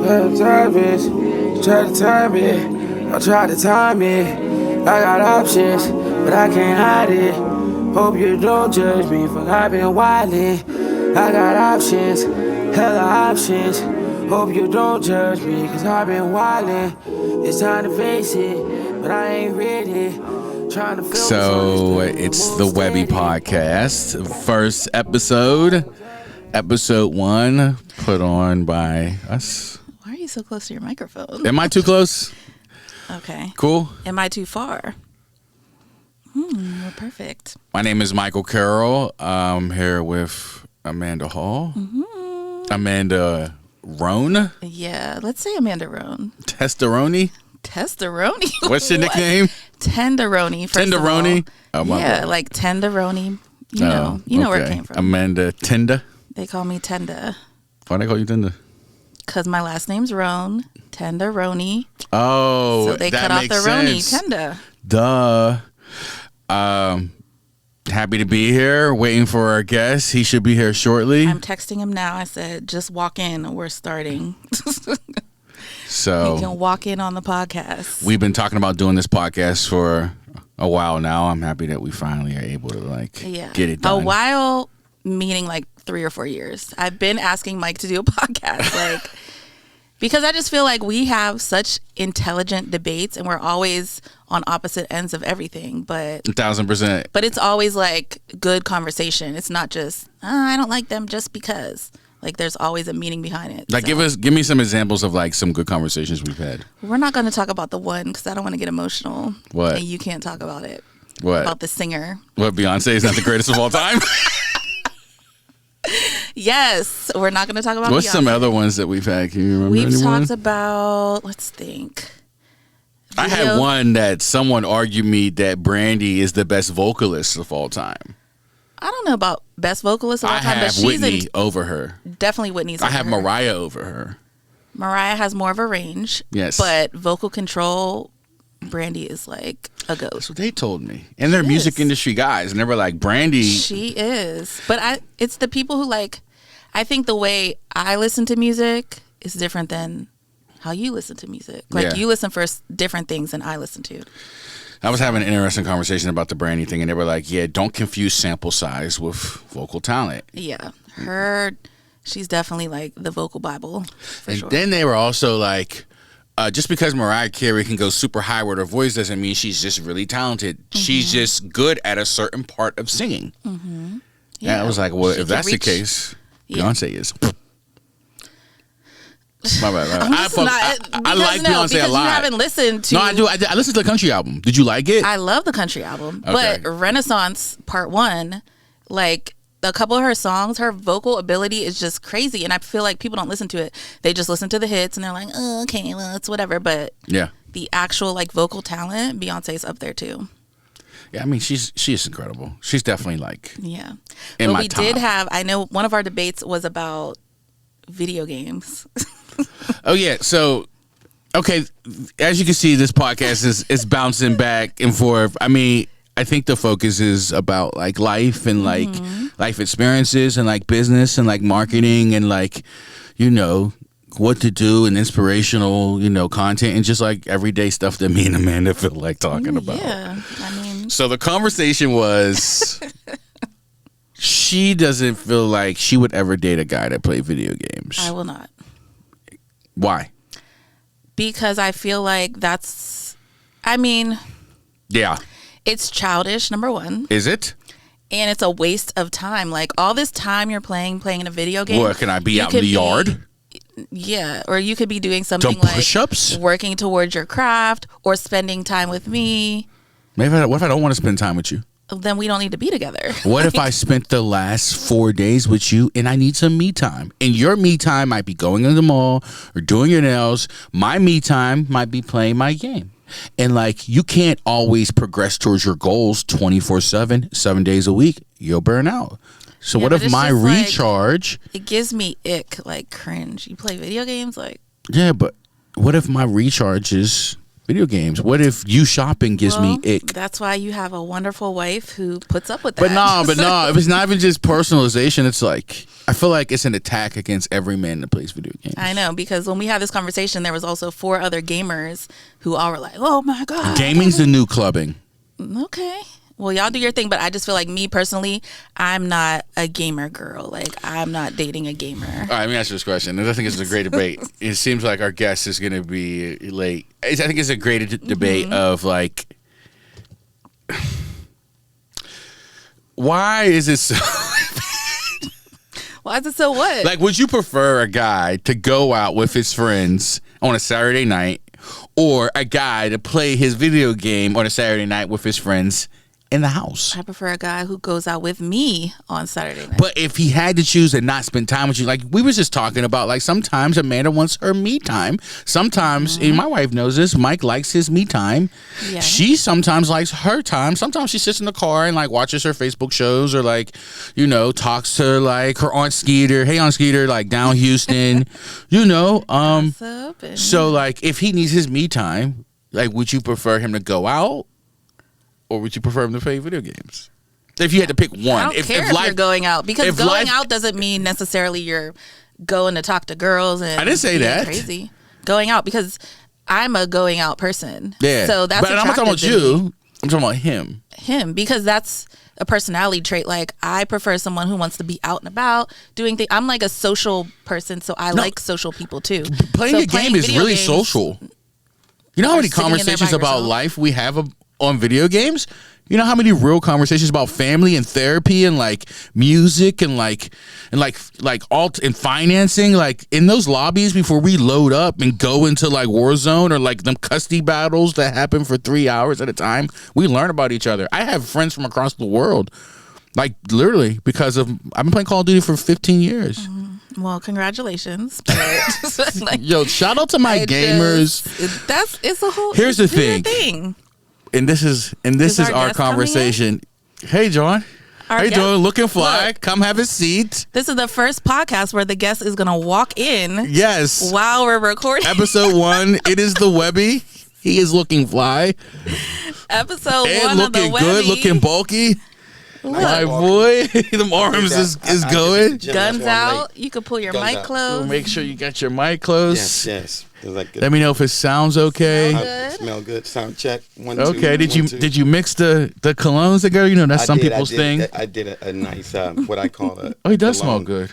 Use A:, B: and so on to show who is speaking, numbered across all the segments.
A: Try to time it, I'll try to time it. I got options, but I can't hide it. Hope you don't judge me for I've been wildin'. I got options, hella options. Hope you don't judge me, cause I've been wildin'. It's time to face it, but I ain't ready.
B: So it's the Webby podcast, first episode 1, put on by us.
C: Why are you so close to your microphone?
B: Am I too close?
C: Okay.
B: Cool.
C: Am I too far? We're perfect.
B: My name is Michael Carroll. I'm here with Amanda Hall. Mm-hmm. Amanda Roan.
C: Yeah, let's say Amanda Roan.
B: Testeroni. What's your nickname?
C: Tenderoni.
B: Tenderoni.
C: Oh, yeah, God. Like tenderoni. You know where it came from.
B: Amanda Tenda.
C: They call me Tenda.
B: Why do they call you Tenda?
C: Because my last name's Roan. Tenderoni.
B: Oh,
C: so they cut off the Roni. Tenda.
B: Duh. Happy to be here. Waiting for our guest. He should be here shortly.
C: I'm texting him now. I said, just walk in. We're starting.
B: So
C: you can walk in on the podcast.
B: We've been talking about doing this podcast for a while now. I'm happy that we finally are able to get it done.
C: A while, meaning like 3 or 4 years. I've been asking Mike to do a podcast, because I just feel like we have such intelligent debates and we're always on opposite ends of everything. But
B: 1,000%.
C: But it's always like good conversation. It's not just I don't like them just because. Like there's always a meaning behind it.
B: Like give me some examples of some good conversations we've had.
C: We're not going to talk about the one because I don't want to get emotional.
B: What?
C: And you can't talk about it.
B: What?
C: About the singer.
B: What, Beyonce is not the greatest of all time?
C: Yes, we're not going to talk about
B: What's
C: Beyonce.
B: Some other ones that we've had? Can you remember
C: We've
B: anyone?
C: talked about, let's think.
B: I had one that someone argued me that Brandy is the best vocalist of all time.
C: I don't know about best vocalist of all time,
B: I have
C: but she's
B: Whitney over her.
C: Definitely Whitney's over her.
B: I have Mariah over her.
C: Mariah has more of a range.
B: Yes.
C: But vocal control, Brandy is like a ghost.
B: That's what they told me. And they're music industry guys. And they were like, Brandy.
C: She is. But it's the people who I think the way I listen to music is different than how you listen to music. You listen for different things than I listen to.
B: I was having an interesting conversation about the Brandy thing, and they were like, yeah, don't confuse sample size with vocal talent.
C: Yeah. She's definitely the vocal Bible, for sure.
B: Then they were also like, just because Mariah Carey can go super high with her voice doesn't mean she's just really talented. Mm-hmm. She's just good at a certain part of singing. Mm-hmm. Yeah. And I was like, well, if that's the case, Beyonce is. My bad. I like Beyonce a lot.
C: You haven't listened to.
B: No, I do. I listened to the country album. Did you like it?
C: I love the country album,
B: okay.
C: But Renaissance Part 1, a couple of her songs, her vocal ability is just crazy, and I feel like people don't listen to it. They just listen to the hits, and they're like, oh, okay, well, it's whatever. But
B: yeah,
C: the actual vocal talent, Beyonce's up there too.
B: Yeah, I mean, she's incredible. She's definitely
C: yeah.
B: In
C: but
B: my
C: we
B: top.
C: did have. I know one of our debates was about video games.
B: Oh yeah, so okay, as you can see, this podcast is bouncing back and forth. I mean, I think the focus is about life and life experiences and business and marketing and what to do and inspirational content and just everyday stuff that me and Amanda feel like talking about.
C: Yeah, I mean,
B: so the conversation was she doesn't feel like she would ever date a guy that played video games.
C: I will not.
B: Why?
C: Because I feel like
B: yeah,
C: it's childish, number one.
B: Is it?
C: And it's a waste of time. All this time you're playing in a video game.
B: What, can I be out in the yard?
C: Yeah, or you could be doing something
B: push-ups?
C: Working towards your craft or spending time with me.
B: What if I don't want to spend time with you?
C: Then we don't need to be together.
B: What if I spent the last 4 days with you and I need some me time? And your me time might be going to the mall or doing your nails. My me time might be playing my game. And you can't always progress towards your goals 24/7, 7 days a week. You'll burn out. So what if my recharge...
C: it gives me ick, cringe. You play video games?
B: Yeah, but what if my recharge is Video games. What if you shopping gives me ick?
C: That's why you have a wonderful wife who puts up with that.
B: But no, if it's not even just personalization, it's like, I feel like it's an attack against every man that plays video games.
C: I know, because when we had this conversation, there was also 4 other gamers who all were like, oh my God.
B: Gaming's the new clubbing.
C: Okay. Well, y'all do your thing, but I just feel like me personally, I'm not a gamer girl. Like, I'm not dating a gamer.
B: All right, let me ask you this question. I think it's a great debate. It seems like our guest is going to be late. I think it's a great debate of like, why is it so...
C: Why is it so what?
B: Like, would you prefer a guy to go out with his friends on a Saturday night or a guy to play his video game on a Saturday night with his friends in the house?
C: I prefer a guy who goes out with me on Saturday night.
B: But if he had to choose and not spend time with you, like we was just talking about, like sometimes Amanda wants her me time. Sometimes, and my wife knows this, Mike likes his me time.
C: Yeah.
B: She sometimes likes her time. Sometimes she sits in the car and like watches her Facebook shows or like, you know, talks to like her Aunt Skeeter. Hey, Aunt Skeeter, like down Houston, you know. So like if he needs his me time, like would you prefer him to go out? Or would you prefer him to play video games? If you had to pick one.
C: I don't care if you're going out. Because going out doesn't mean necessarily you're going to talk to girls and
B: I didn't say that.
C: Crazy. Going out, because I'm a going out person.
B: Yeah.
C: So that's
B: but I'm not talking about you. I'm talking about him.
C: Him, because that's a personality trait. Like, I prefer someone who wants to be out and about, doing things. I'm like a social person, so I like social people too.
B: Playing a game is really social. You know how many conversations about life we have on video games? You know how many real conversations about family and therapy and like music and financing, like in those lobbies before we load up and go into like Warzone or like them custody battles that happen for 3 hours at a time, we learn about each other. I have friends from across the world, like literally because of I've been playing Call of Duty for 15 years.
C: Well, congratulations.
B: Like, yo, shout out to my gamers.
C: It's a whole.
B: Here's the thing. And this is our conversation. Hey, John. How you doing? Looking fly. Look, come have a seat.
C: This is the first podcast where the guest is gonna walk in.
B: Yes.
C: While we're recording.
B: Episode 1. It is the Webby. He is looking fly.
C: Episode
B: and
C: 1 of the Webby.
B: Looking good. Looking bulky.
C: Look.
B: My boy, them arms is going.
C: Guns out. You can pull your mic closed.
B: Make sure you got your mic closed.
D: Yes. Like
B: let me know if it sounds okay.
D: Smell good. Sound check. 1, 2.
B: Okay. Did you mix the colognes together? You know that's some people's thing.
D: I did a nice what I call a.
B: Oh, he does smell good.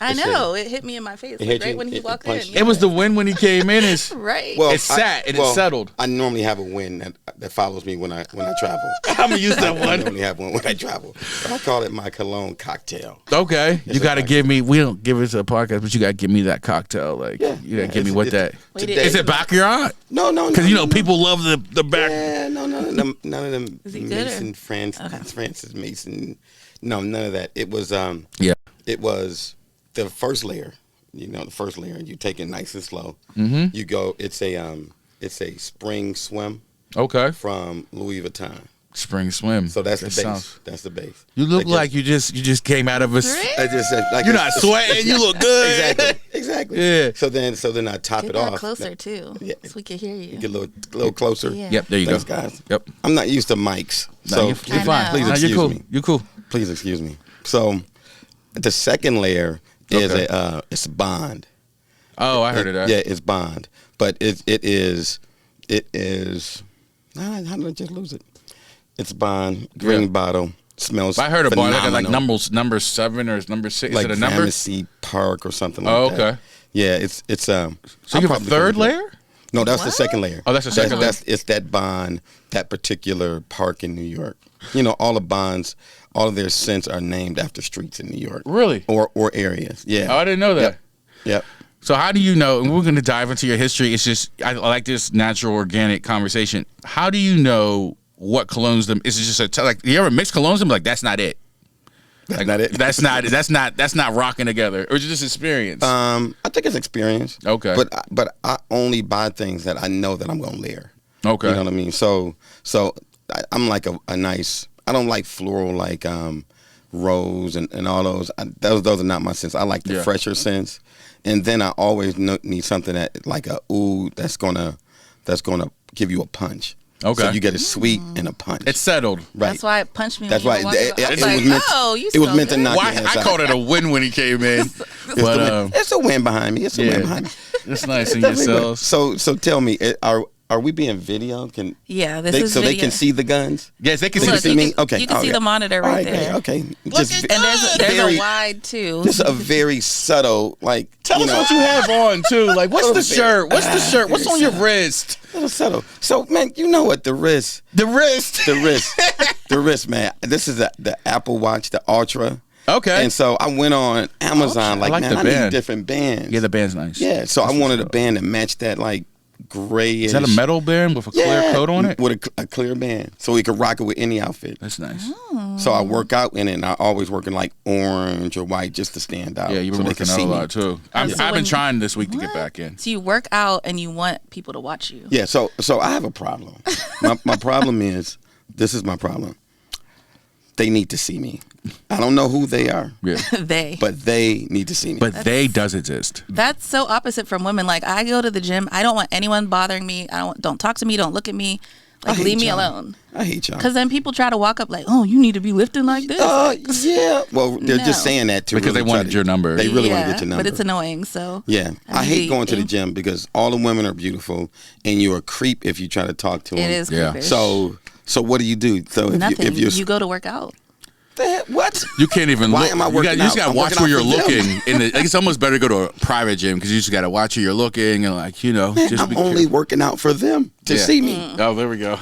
C: I know. It hit me in my face right when he walked in.
B: It was the wind when he came in. It's
C: right.
B: Well, it sat and it settled.
D: I normally have a wind that follows me when I travel.
B: I'm gonna use that one.
D: I normally have one when I travel. But I call it my cologne cocktail.
B: Okay, you got to give me. We don't give it to a podcast, but you got to give me that cocktail. Like you got to give me what that. Is it Baccarat?
D: No.
B: Because people love the back.
D: Yeah, no. None of them. Mason, Francis Mason. No, none of that. It was It was. The first layer, the first layer, you take it nice and slow. Mm-hmm. You go. It's a spring swim.
B: Okay.
D: From Louis Vuitton.
B: Spring swim.
D: So that's the base. That's the base.
B: You look like you just came out of a.
D: I just said like
B: you're not sweating. You look good.
D: Exactly.
B: Yeah.
D: So then I top it off.
C: Closer too. Yeah. So we can hear you.
D: Get a little closer.
C: Yeah.
B: Yep. There you
D: Thanks,
B: go.
D: Guys.
B: Yep.
D: I'm not used to mics, so
B: you're fine.
D: Please excuse me.
B: You're cool.
D: Please excuse me. So, the second layer. It's Bond.
B: Oh, I heard of that.
D: Yeah, it's Bond, but it is. How did I just lose it? It's Bond, green bottle, smells.
B: I heard of Bond. Like number 7 or number 6.
D: Like
B: is it a number?
D: Fantasy Park or something like that. Oh, okay. Yeah, it's.
B: So you have a third layer?
D: No, that's the second layer.
B: Oh, that's the second layer.
D: It's that Bond, that particular park in New York. All the Bonds. All of their scents are named after streets in New York.
B: Really?
D: Or areas. Yeah.
B: Oh, I didn't know that.
D: Yep.
B: So how do you know, and we're going to dive into your history. It's just, I like this natural, organic conversation. How do you know what colognes them? Is it just like, you ever mix colognes them? Like, that's not it.
D: That's not it.
B: That's not rocking together. Or is it just experience?
D: I think it's experience.
B: Okay.
D: But I only buy things that I know that I'm going to layer.
B: Okay.
D: You know what I mean? So I'm like a nice... I don't like floral like rose and all those. Those are not my scents. I like the fresher scents. And then I always need something that like a oud that's gonna give you a punch.
B: Okay.
D: So you get a sweet and a punch.
B: It's settled.
C: Right. That's why it punched me.
D: That's
C: why
D: it was meant to knock your ass out.
B: I called it a win when he came in.
D: It's a win behind me. It's a win behind me.
B: It's nice in yourselves.
D: So tell me, are we being video?
C: This is
D: so
C: video.
D: They can see the guns?
B: Yes, they can
D: see me. Okay,
C: you can see the monitor right there.
D: Okay.
C: And there's a wide too.
D: This is a very subtle, like.
B: Tell us what you have on too. Like, what's the shirt? What's the shirt? What's on your wrist?
D: A little subtle. So, man, you know what? The wrist, man. This is the Apple Watch, the Ultra.
B: Okay.
D: And so I went on Amazon,
B: I
D: need different bands.
B: Yeah, the band's nice.
D: Yeah, so I wanted a band to match that, like, grayish.
B: Is that a metal band with a clear coat on it?
D: With a clear band. So we could rock it with any outfit.
B: That's nice.
C: Oh.
D: So I work out in it, and I always work in, like, orange or white just to stand out.
B: Yeah, you've been working out a lot, too. I've been trying this week to get back in.
C: So you work out and you want people to watch you.
D: Yeah, so I have a problem. My problem is, this is my problem. They need to see me. I don't know who they are.
B: Yeah.
D: But they need to see me.
B: But they does exist.
C: That's so opposite from women. Like, I go to the gym. I don't want anyone bothering me. Don't talk to me. Don't look at me. Like, leave me alone.
D: I hate y'all.
C: Because then people try to walk up like, oh, you need to be lifting like this.
D: Yeah. Well, they're just saying that to
B: because
D: really
B: they wanted your number.
D: They really want to get your number.
C: But it's annoying. So
D: yeah, I hate going to the gym because all the women are beautiful, and you're a creep if you try to talk to them.
C: It is creepish.
D: So what do you do? So
C: nothing.
D: If
C: you go to work out.
D: What?
B: You can't even
D: Why
B: look.
D: am I working
B: you just got to watch where you're looking. It's almost better to go to a private gym because you just got to watch where you're looking and
D: I'm only working out for them to see me.
B: Oh, there we go.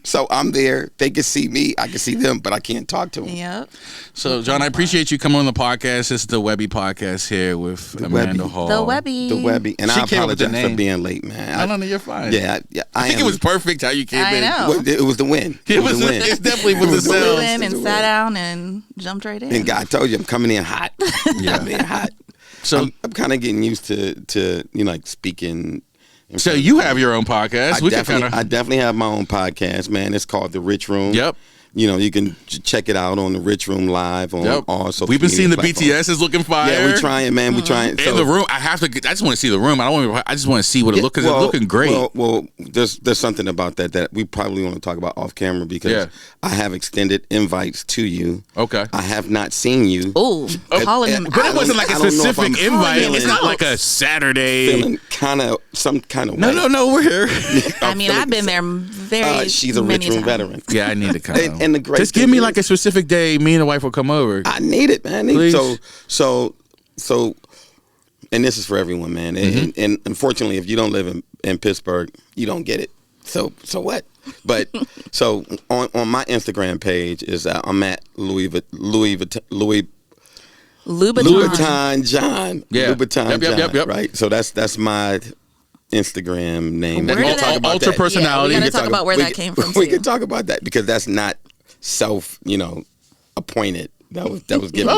D: So I'm there. They can see me. I can see them, but I can't talk to them.
C: Yep.
B: So, John, I appreciate you coming on the podcast. This is the Webby podcast here with Amanda Hall.
C: The Webby.
D: And I apologize for being late, man.
B: I don't know. You're fine.
D: Yeah.
B: I think it was perfect how you came in.
C: I know.
D: It was the win.
B: It was the win. It's definitely with the
C: sales. And sat down and jumped right in.
D: And God told you I'm coming in hot.
B: Yeah.
D: I'm in hot. So I'm kind of getting used to like speaking.
B: So you have your own podcast.
D: I definitely have my own podcast, man. It's called The Rich Room.
B: Yep.
D: You can check it out on the Rich Room Live on all social
B: We've been seeing the
D: platforms.
B: BTS is looking fire.
D: Yeah, we're trying, man. We're trying.
B: In the room, I just want to see the room. I just want to see what it looks because it's looking great.
D: Well, there's something about that we probably want to talk about off camera because I have extended invites to you.
B: Okay.
D: I have not seen you.
C: Oh, calling him.
B: But it wasn't like a specific invite. It's not like a Saturday.
D: Feeling some kind of way.
B: No, we're here.
C: I mean, I've been there very.
D: She's a Rich Room veteran.
B: Yeah, I need to come.
D: And the great
B: just give me like a specific day. Me and the wife will come over.
D: I need it, man.
B: Please.
D: So, and this is for everyone, man. And unfortunately, if you don't live in Pittsburgh, you don't get it. So what? But so on my Instagram page is I'm at Louis Vuitton John.
B: Yeah.
D: Louboutin John.
B: Yep.
D: Right. So that's my Instagram name.
B: Ultra personality.
C: We're going to talk about where that came from.
D: We can talk about that because that's not appointed. That was given.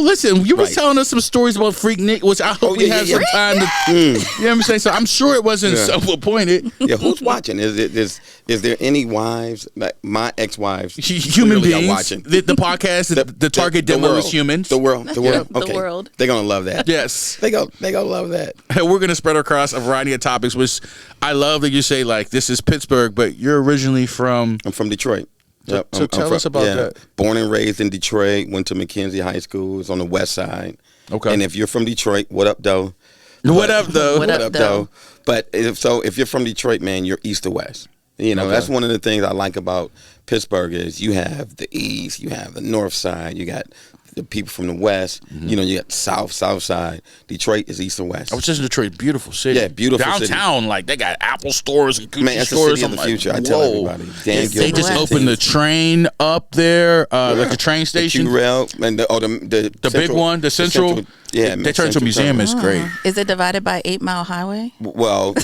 B: Listen, you were telling us some stories about Freak Nick, which I hope we have some time to. You know what I'm saying? So I'm sure it wasn't self-appointed.
D: Yeah, who's watching? Is there any wives, like my ex-wives,
B: human beings
D: watching
B: the podcast? The target demo is humans.
D: The world.
C: Yeah,
D: Okay.
C: the world.
D: They're gonna love that.
B: Yes,
D: they gonna love that.
B: We're gonna spread across a variety of topics, which I love that you say like this is Pittsburgh, but you're originally from.
D: I'm from Detroit.
B: Yep. So tell us about that.
D: Born and raised in Detroit, went to McKenzie High School. It's on the west side.
B: Okay.
D: And if you're from Detroit, what up, though?
B: What up, though?
D: But if you're from Detroit, man, you're east or west. That's one of the things I like about Pittsburgh is you have the east, you have the north side, you got the people from the west. Mm-hmm. You got south side. Detroit is east and west.
B: I was just in Detroit, beautiful city.
D: Yeah, beautiful
B: downtown,
D: city.
B: Like they got Apple stores and Gucci
D: man, that's
B: stores.
D: The city of the future. I tell everybody.
B: They just opened the train up there, like the train station.
D: The Q-Rail and the
B: big one, the central.
D: Yeah,
B: they turned into a museum. It's great.
C: Is it divided by 8 Mile Highway?
D: Well,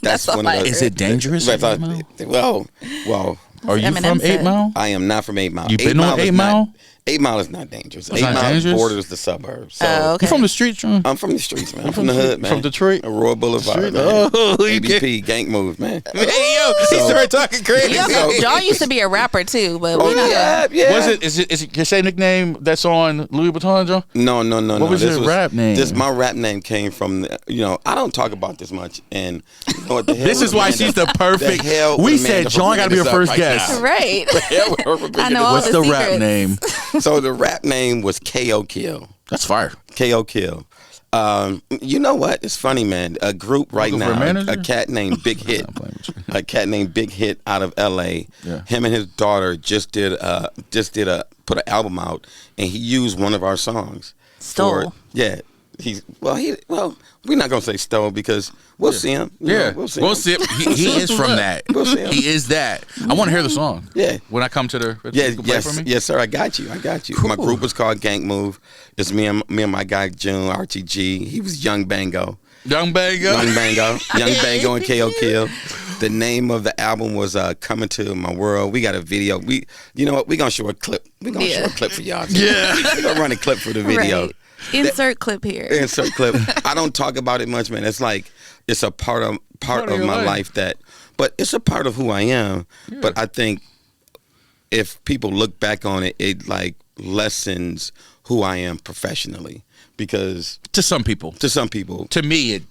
D: that's one of those.
B: Is it dangerous?
D: Well.
B: Are you from 8 Mile?
D: I am not from 8 Mile.
B: You been on 8 Mile?
D: 8 Mile is not dangerous.
B: It's
D: 8
B: not
D: Mile
B: dangerous?
D: borders the suburbs. So
C: okay.
B: You from the streets, John?
D: I'm from the streets, man. I'm from the hood, man.
B: From Detroit?
D: Royal Boulevard, man.
B: Oh,
D: ABP, gang move, man.
B: Hey, yo, he started talking crazy.
C: John used to be a rapper too, but we not.
D: Yeah.
B: Was it? Is it your same nickname that's on Louis Vuitton, John?
D: No.
B: What was your rap name?
D: My rap name came from, I don't talk about this much, and you know what the hell.
B: This is why she's the perfect. We said John got to be your first guest.
C: Right. I know all
B: What's
C: the
B: the rap
C: secrets.
B: name?
D: So the rap name was KO Kill.
B: That's fire.
D: KO Kill. You know what? It's funny, man. A group right now, a cat named Big Hit, out of L.A.
B: Yeah.
D: Him and his daughter just did put an album out, and he used one of our songs.
C: Stole.
D: We're not gonna say stole because we'll see him.
B: We'll see him. He is from that.
D: We'll see him.
B: He is that. I want to hear the song.
D: Yeah.
B: When I come to the
D: Yes, sir. I got you.
B: Cool.
D: My group was called Gang Move. It's me and my guy June RTG. He was Young Bango.
B: Young Bango
D: and KO Kill. The name of the album was Coming to My World. We got a video. You know what? We're gonna show a clip. We're gonna show a clip for y'all.
B: Yeah.
D: We're gonna run a clip for the video.
C: Right. Insert clip here.
D: Insert clip. I don't talk about it much, man. It's like it's a part of my life but it's a part of who I am. Yeah. But I think if people look back on it, it like lessens who I am professionally because
B: to some people,
D: to
B: me, it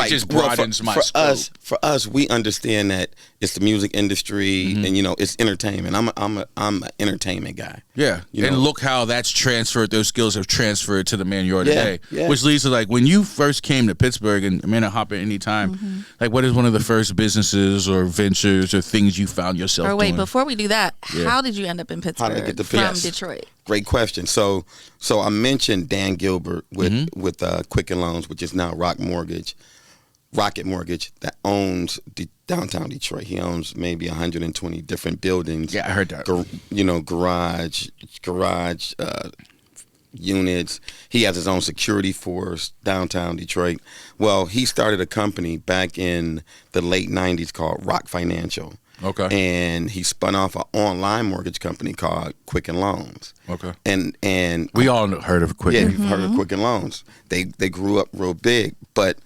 B: just broadens my scope.
D: For us, we understand that it's the music industry and it's entertainment. I'm an entertainment guy.
B: Yeah, and look how that's transferred. Those skills have transferred to the man you are today.
D: Yeah.
B: Which leads to like when you first came to Pittsburgh, and Amanda hop at any time. Like, what is one of the first businesses or ventures or things you found yourself doing?
C: Wait, before we do that, how did you end up in Pittsburgh?
D: How did I get to
C: from Detroit?
D: Great question. So I mentioned Dan Gilbert with Quicken Loans, which is now Rocket Mortgage, that owns downtown Detroit. He owns maybe 120 different buildings.
B: Yeah, I heard that.
D: Garage units. He has his own security force downtown Detroit. Well, he started a company back in the late 90s called Rock Financial.
B: Okay.
D: And he spun off an online mortgage company called Quicken Loans.
B: Okay.
D: And
B: we all heard of Quicken.
D: Yeah, we've heard of Quicken Loans. They grew up real big, but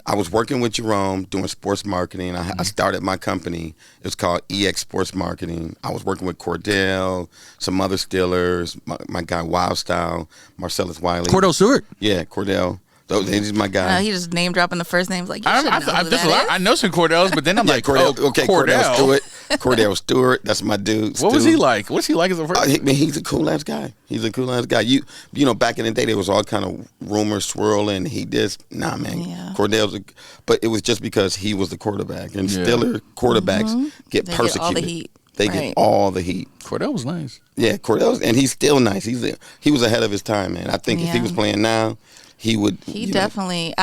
D: I was working with Jerome doing sports marketing. I started my company. It was called EX Sports Marketing. I was working with Cordell, some other Steelers, my guy Wild Style, Marcellus Wiley.
B: Cordell Stewart?
D: Yeah, Cordell. He's my guy.
C: He just name dropping the first names like
B: I know some Cordells, but then I'm like,
D: Cordell. Okay,
B: Cordell
D: Stewart. Cordell Stewart. That's my dude.
B: What was he like? What's he like as a person?
D: He's a cool ass guy. You know, back in the day, there was all kind of rumors swirling. Nah, man. Yeah. Cordell's, but it was just because he was the quarterback, and Steeler quarterbacks get persecuted. Get all the heat. They get all the heat.
B: Cordell was nice.
D: Yeah, and he's still nice. He was ahead of his time, man. I think if he was playing now, he would. He
C: definitely.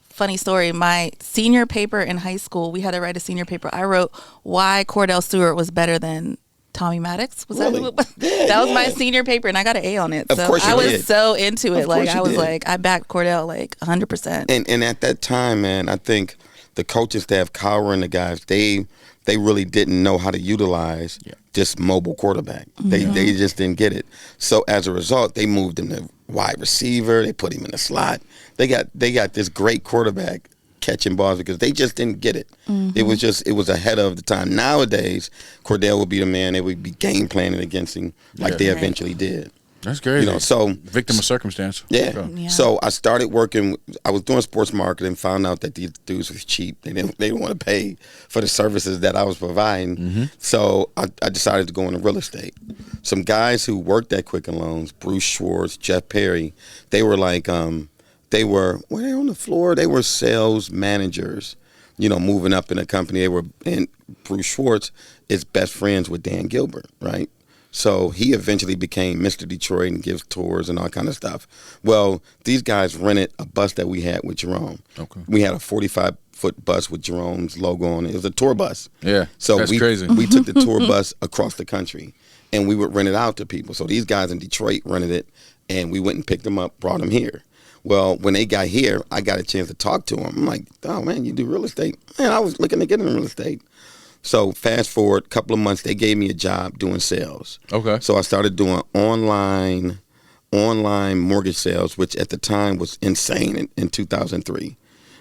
C: Funny story. My senior paper in high school, we had to write a senior paper. I wrote why Cordell Stewart was better than Tommy Maddox. Was
D: really?
C: That was my senior paper, and I got an A on it.
D: Of course you
C: I was
D: did.
C: so into it. Like I was like, I backed Cordell like 100%.
D: And at that time, man, I think the coaching staff, Carroll and the guys, they really didn't know how to utilize this mobile quarterback. They just didn't get it. So as a result, they moved him to wide receiver. They put him in the slot. They got this great quarterback catching balls because they just didn't get it. It was ahead of the time. Nowadays, Cordell would be the man. They would be game planning against him like they eventually did.
B: That's crazy.
D: So
B: victim of circumstance.
D: Yeah. So I started working. I was doing sports marketing. Found out that these dudes was cheap. They didn't want to pay for the services that I was providing. So I decided to go into real estate. Some guys who worked at Quicken Loans, Bruce Schwartz, Jeff Perry, they were like, they were on the floor. They were sales managers, moving up in the company. And Bruce Schwartz is best friends with Dan Gilbert, right? So he eventually became Mr. Detroit and gives tours and all kind of stuff. Well, these guys rented a bus that we had with Jerome. Okay. We had a 45-foot bus with Jerome's logo on it. It was a tour bus.
B: Yeah,
D: so
B: that's crazy.
D: We took the tour bus across the country, and we would rent it out to people. So these guys in Detroit rented it, and we went and picked them up, brought them here. Well, when they got here, I got a chance to talk to them. I'm like, oh, man, you do real estate? Man, I was looking to get into real estate. So fast forward a couple of months, they gave me a job doing sales.
B: Okay.
D: So I started doing online mortgage sales, which at the time was insane in 2003.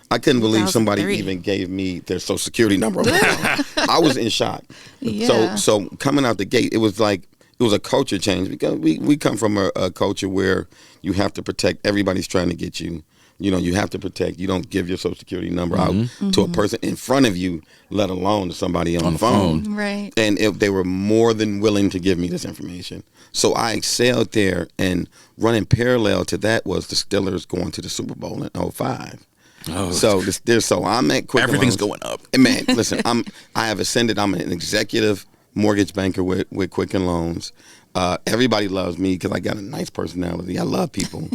D: I couldn't believe somebody even gave me their social security number. I was in shock.
C: Yeah.
D: So coming out the gate, it was a culture change, because we come from a culture where you have to protect. Everybody's trying to get you. You have to protect. You don't give your social security number out to a person in front of you, let alone to somebody on the phone.
C: Right.
D: And they were more than willing to give me this information. So I excelled there, and running parallel to that was the Steelers going to the Super Bowl in 2005.
B: Oh.
D: So I'm at Quicken
B: Everything's
D: Loans.
B: going up.
D: And man, listen, I have ascended. I'm an executive mortgage banker with Quicken Loans. Everybody loves me because I got a nice personality. I love people.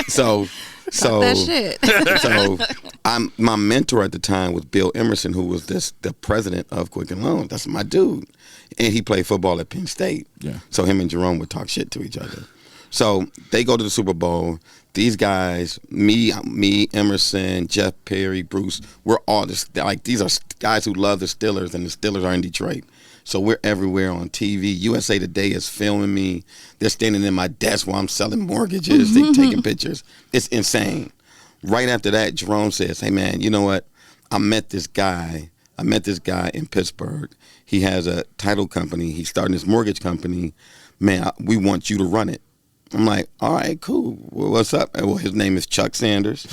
D: So
C: that shit.
D: So my mentor at the time was Bill Emerson, who was the president of Quicken Loans. That's my dude. And he played football at Penn State.
B: Yeah.
D: So him and Jerome would talk shit to each other. So they go to the Super Bowl. These guys, me, Emerson, Jeff Perry, Bruce, we're all these are guys who love the Steelers, and the Steelers are in Detroit. So we're everywhere on TV. USA Today is filming me. They're standing in my desk while I'm selling mortgages. They're taking pictures. It's insane. Right after that, Jerome says, "Hey man, you know what? I met this guy in Pittsburgh. He has a title company. He's starting his mortgage company. Man, we want you to run it." I'm like, all right, cool. Well, what's up? Well, his name is Chuck Sanders.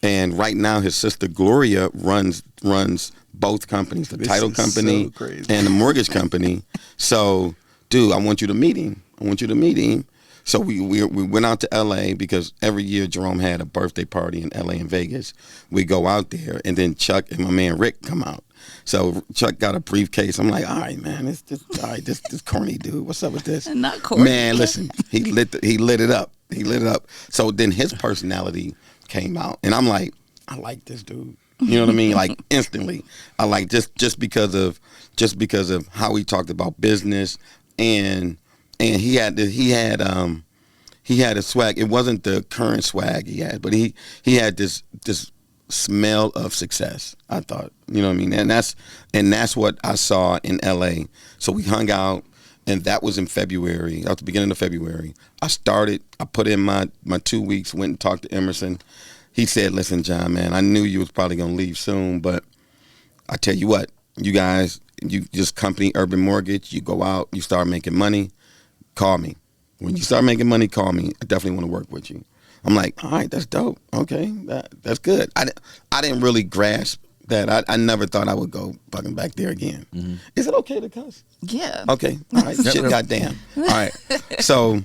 D: And right now his sister Gloria runs both companies, the title company and the mortgage company. So, dude, I want you to meet him. So we went out to L.A. because every year Jerome had a birthday party in L.A. and Vegas. We go out there, and then Chuck and my man Rick come out. So Chuck got a briefcase. I'm like, all right, man, this corny dude. What's up with this?
C: Not corny.
D: Man, listen, he lit it up. So then his personality came out, and I'm like, I like this dude. You know what I mean? Like instantly, I like just because of how he talked about business, and he had a swag. It wasn't the current swag he had, but he had this smell of success, I thought. You know what I mean? And that's what I saw in LA. So we hung out, and that was in February, at the beginning of February. I put in my 2 weeks, went and talked to Emerson. He said, "Listen, John, man, I knew you was probably gonna leave soon, but I tell you what, you guys, you just company Urban Mortgage, you go out, you start making money, call me. When you start making money, call me. I definitely want to work with you." I'm like, all right, that's dope. Okay, that's good. I didn't really grasp that. I never thought I would go fucking back there again. Mm-hmm. Is it okay to cuss?
C: Yeah.
D: Okay. All right. Shit, goddamn. All right. So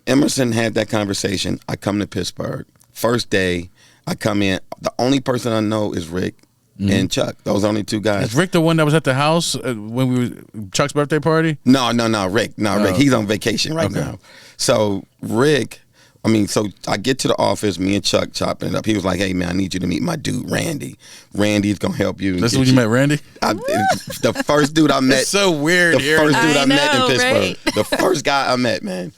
D: Emerson had that conversation. I come to Pittsburgh. First day, I come in. The only person I know is Rick and Chuck. Those only two guys.
B: Is Rick the one that was at the house when we were Chuck's birthday party?
D: No, Rick. Rick. He's on vacation right now. So Rick, so I get to the office, me and Chuck chopping it up. He was like, "Hey man, I need you to meet my dude, Randy. Randy's gonna help you."
B: That's when you met Randy?
D: The first dude I met.
B: It's so weird.
D: The first dude I met in Pittsburgh.
C: Right?
D: The first guy I met, man.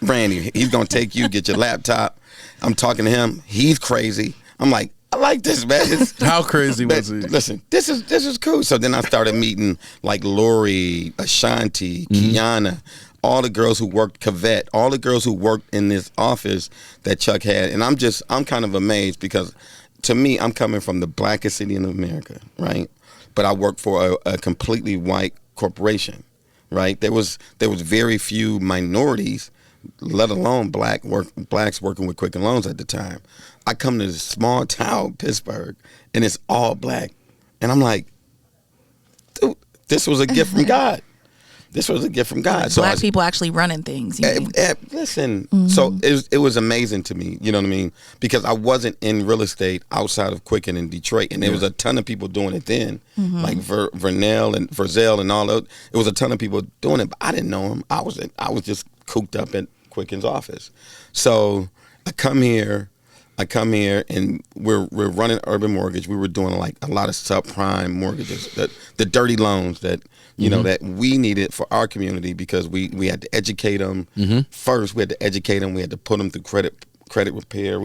D: Randy. He's gonna take you, get your laptop. I'm talking to him. He's crazy. I'm like, I like this, man.
B: How crazy was he?
D: Listen, this is cool. So then I started meeting like Lori, Ashanti, Kiana, all the girls who worked, Cavett, all the girls who worked in this office that Chuck had. And I'm kind of amazed because to me, I'm coming from the blackest city in America, right? But I worked for a completely white corporation, right? There was very few minorities, let alone blacks working with Quicken Loans at the time. I come to this small town, Pittsburgh, and it's all black. And I'm like, dude, this was a gift from God. This was a gift from God. So
C: black people actually running things.
D: Listen, so it was amazing to me, you know what I mean? Because I wasn't in real estate outside of Quicken in Detroit, and there was a ton of people doing it then, like Vernell and Verzel and all that. It was a ton of people doing it, but I didn't know them. I was just cooped up in Quicken's office. So I come here, and we're running Urban Mortgage. We were doing like a lot of subprime mortgages, the dirty loans that you know that we needed for our community because we had to educate them. First, we had to educate them. We had to put them through credit repair.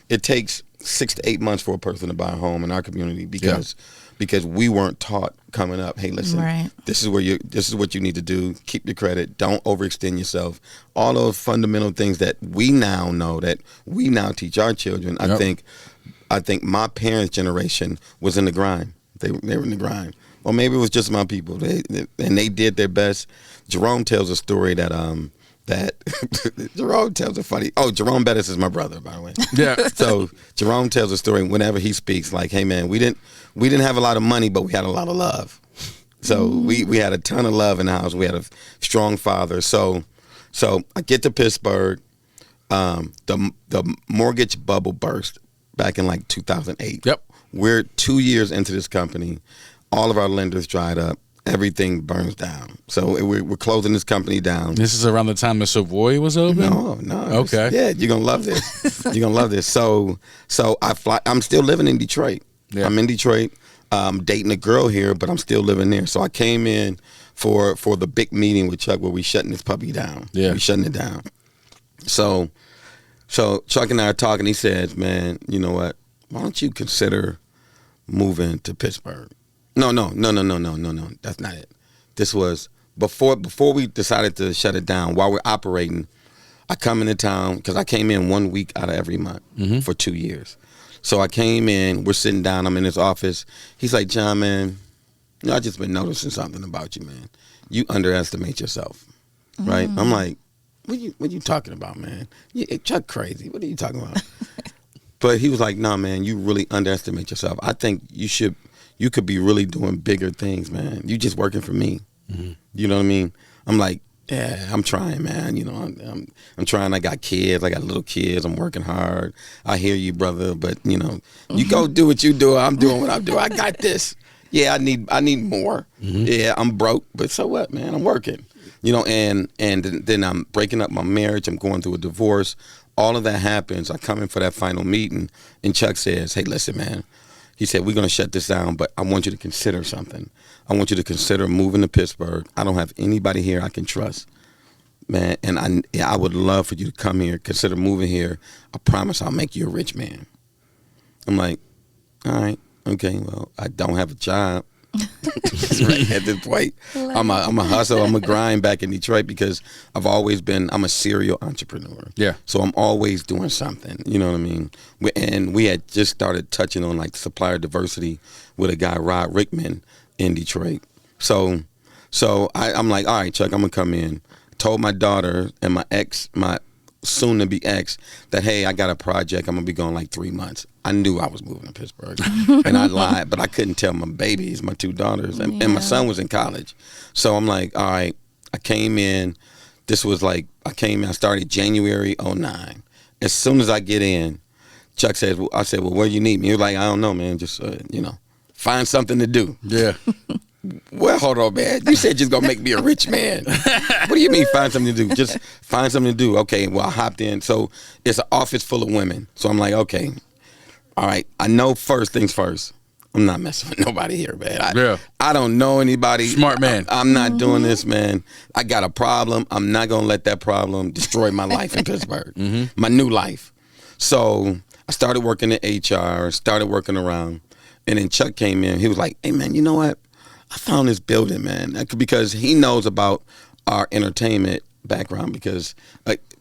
D: It takes 6 to 8 months for a person to buy a home in our community because we weren't taught coming up. Hey, listen, this is what you need to do. Keep your credit. Don't overextend yourself. All those fundamental things that we now know, that we now teach our children. I think my parents' generation was in the grind. They were in the grind. Or maybe it was just my people. They did their best. Jerome tells a story that Jerome tells a funny. Oh, Jerome Bettis is my brother, by the way.
B: Yeah.
D: So Jerome tells a story whenever he speaks, like, "Hey man, we didn't have a lot of money, but we had a lot of love. So we had a ton of love in the house. We had a strong father. So I get to Pittsburgh. The mortgage bubble burst back in like 2008.
B: Yep.
D: We're 2 years into this company. All of our lenders dried up. Everything burns down. So we're closing this company down.
B: This is around the time the Savoy was open?
D: No.
B: Okay.
D: Yeah, you're going to love this. You're going to love this. So I'm still living in Detroit. Yeah. I'm in Detroit. Dating a girl here, but I'm still living there. So I came in for the big meeting with Chuck where we shutting this puppy down. Yeah. We shutting it down. So Chuck and I are talking. He says, man, you know what? Why don't you consider moving to Pittsburgh? No. That's not it. This was before we decided to shut it down. While we're operating, I come into town because I came in 1 week out of every month for 2 years. So I came in. We're sitting down. I'm in his office. He's like, John, man, I just been noticing something about you, man. You underestimate yourself, right? I'm like, what you talking about, man? Chuck crazy. What are you talking about? But he was like, nah, man, you really underestimate yourself. I think you could be really doing bigger things, man. You just working for me. You know what I mean? I'm like, yeah, I'm trying, man. You know, I'm trying. I got kids. I got little kids. I'm working hard. I hear you, brother. But, you know, you go do what you do. I'm doing what I'm doing. I got this. Yeah, I need more. Yeah, I'm broke. But so what, man? I'm working. You know, and then I'm breaking up my marriage. I'm going through a divorce. All of that happens. I come in for that final meeting, and Chuck says, hey, listen, man. He said, we're going to shut this down, but I want you to consider something. I want you to consider moving to Pittsburgh. I don't have anybody here I can trust, man. And I would love for you to come here, consider moving here. I promise I'll make you a rich man. I'm like, all right, okay, well, I don't have a job. Right at this point, I'm a hustle. I'm a grind back in Detroit because I'm a serial entrepreneur. Yeah. So I'm always doing something. You know what I mean? And we had just started touching on like supplier diversity with a guy, Rod Rickman, in Detroit. So I'm like, all right, Chuck, I'm gonna come in. Told my daughter and my soon-to-be ex, that, hey, I got a project. I'm going to be gone like 3 months. I knew I was moving to Pittsburgh. And I lied, but I couldn't tell my babies, my 2 daughters, and my son was in college. So I'm like, all right, I came in. I started January 2009. As soon as I get in, Chuck says, I said, well, where you need me? He was like, I don't know, man. Just, find something to do. Yeah. Well, hold on, man. You said you're going to make me a rich man. What do you mean find something to do? Just find something to do. Okay, well, I hopped in. So it's an office full of women. So I'm like, okay, all right. I know first things first. I'm not messing with nobody here, man. I don't know anybody.
B: Smart man.
D: I'm not doing this, man. I got a problem. I'm not going to let that problem destroy my life in Pittsburgh, my new life. So I started working in HR, started working around. And then Chuck came in. He was like, hey, man, you know what? I found this building, man, because he knows about our entertainment background because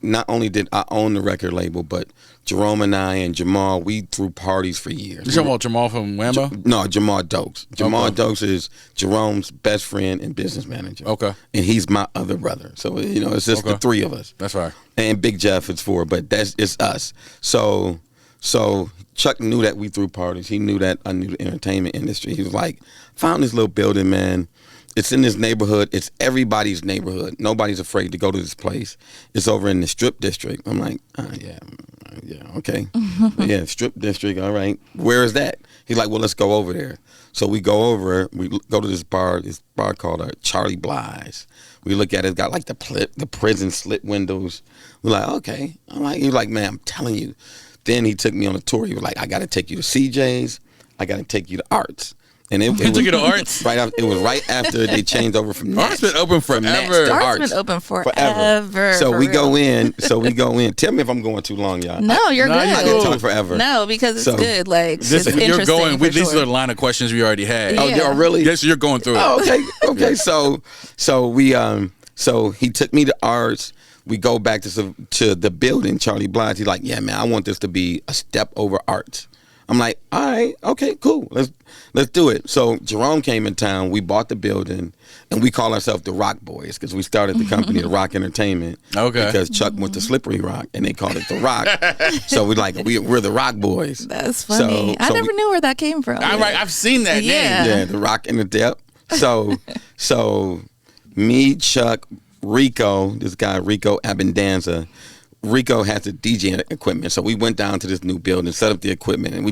D: not only did I own the record label, but Jerome and I and Jamal, we threw parties for years.
B: You talking about Jamal from Wambo?
D: No, Jamal Dokes. Jamal Dokes is Jerome's best friend and business manager. Okay. And he's my other brother. So, it's just the 3 of us.
B: That's right.
D: And Big Jeff is 4, but it's us. So Chuck knew that we threw parties. He knew that I knew the entertainment industry. He was like, found this little building, man. It's in this neighborhood. It's everybody's neighborhood. Nobody's afraid to go to this place. It's over in the Strip District. I'm like, yeah, okay. Yeah, Strip District, all right. Where is that? He's like, well, let's go over there. So we go over. We go to this bar called Charlie Bly's. We look at it. It's got like the prison slit windows. We're like, okay. He's like, man, I'm telling you. Then he took me on a tour. He was like, I got to take you to CJ's. I got to take you to Arts. And it
B: took you to Arts.
D: Right after, it was right after they changed over from Nats.
B: Arts been open forever.
C: Arts been open forever.
D: So we go in. Tell me if I'm going too long, y'all.
C: No, you're good.
D: I can talk forever.
C: No, because it's good. Like
B: this,
C: it's
B: you're going.
C: for
B: These
C: sure.
B: are the line of questions we already had.
C: Yeah.
D: Oh, really?
B: Yes, you're going through it.
D: Oh, okay. So we so he took me to Arts. We go back to the building, Charlie Blige. He's like, yeah, man, I want this to be a step over Arts. I'm like, all right, okay, cool. Let's do it. So Jerome came in town. We bought the building, and we call ourselves the Rock Boys because we started the company, the Rock Entertainment.
B: Okay.
D: Because Chuck went to Slippery Rock, and they called it the Rock. So we're the Rock Boys.
C: That's funny. I never knew where that came from.
B: I've seen that name.
D: Yeah, the Rock and the Depth. So me, Chuck, Rico, this guy Rico Abendanza. Rico has the DJ equipment, so we went down to this new building, set up the equipment, and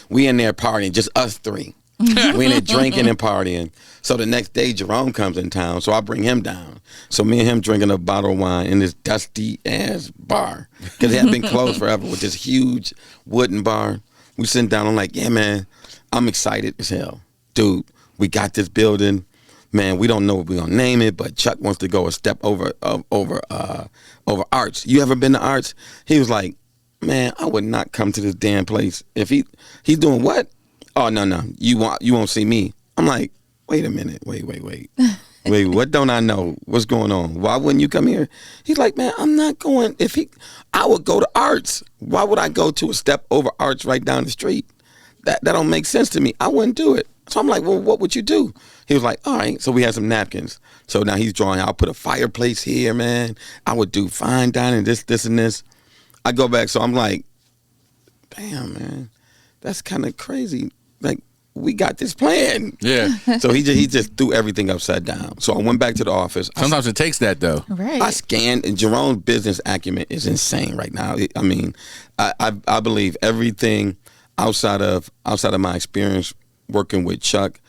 D: we in there partying, just us three. We in there drinking and partying. So the next day, Jerome comes in town, so I bring him down. So me and him drinking a bottle of wine in this dusty ass bar because it had been closed forever with this huge wooden bar. We sitting down. I'm like, yeah, man, I'm excited as hell, dude. We got this building. Man, we don't know what we're gonna name it, but Chuck wants to go a step over Arts. You ever been to Arts? He was like, man, I would not come to this damn place if he's doing what? Oh no, you won't see me. I'm like, wait a minute, wait, what don't I know? What's going on? Why wouldn't you come here? He's like, man, I'm not going. I would go to Arts. Why would I go to a step over Arts right down the street? That don't make sense to me. I wouldn't do it. So I'm like, well, what would you do? He was like, all right. So we had some napkins. So now he's drawing. I'll put a fireplace here, man. I would do fine dining, this, and this. I go back. So I'm like, damn, man, that's kind of crazy. Like, we got this plan.
B: Yeah.
D: So he just threw everything upside down. So I went back to the office.
B: Sometimes it takes that, though.
C: Right.
D: I scanned, and Jerome's business acumen is insane right now. I mean, I believe everything outside of my experience working with Chuck,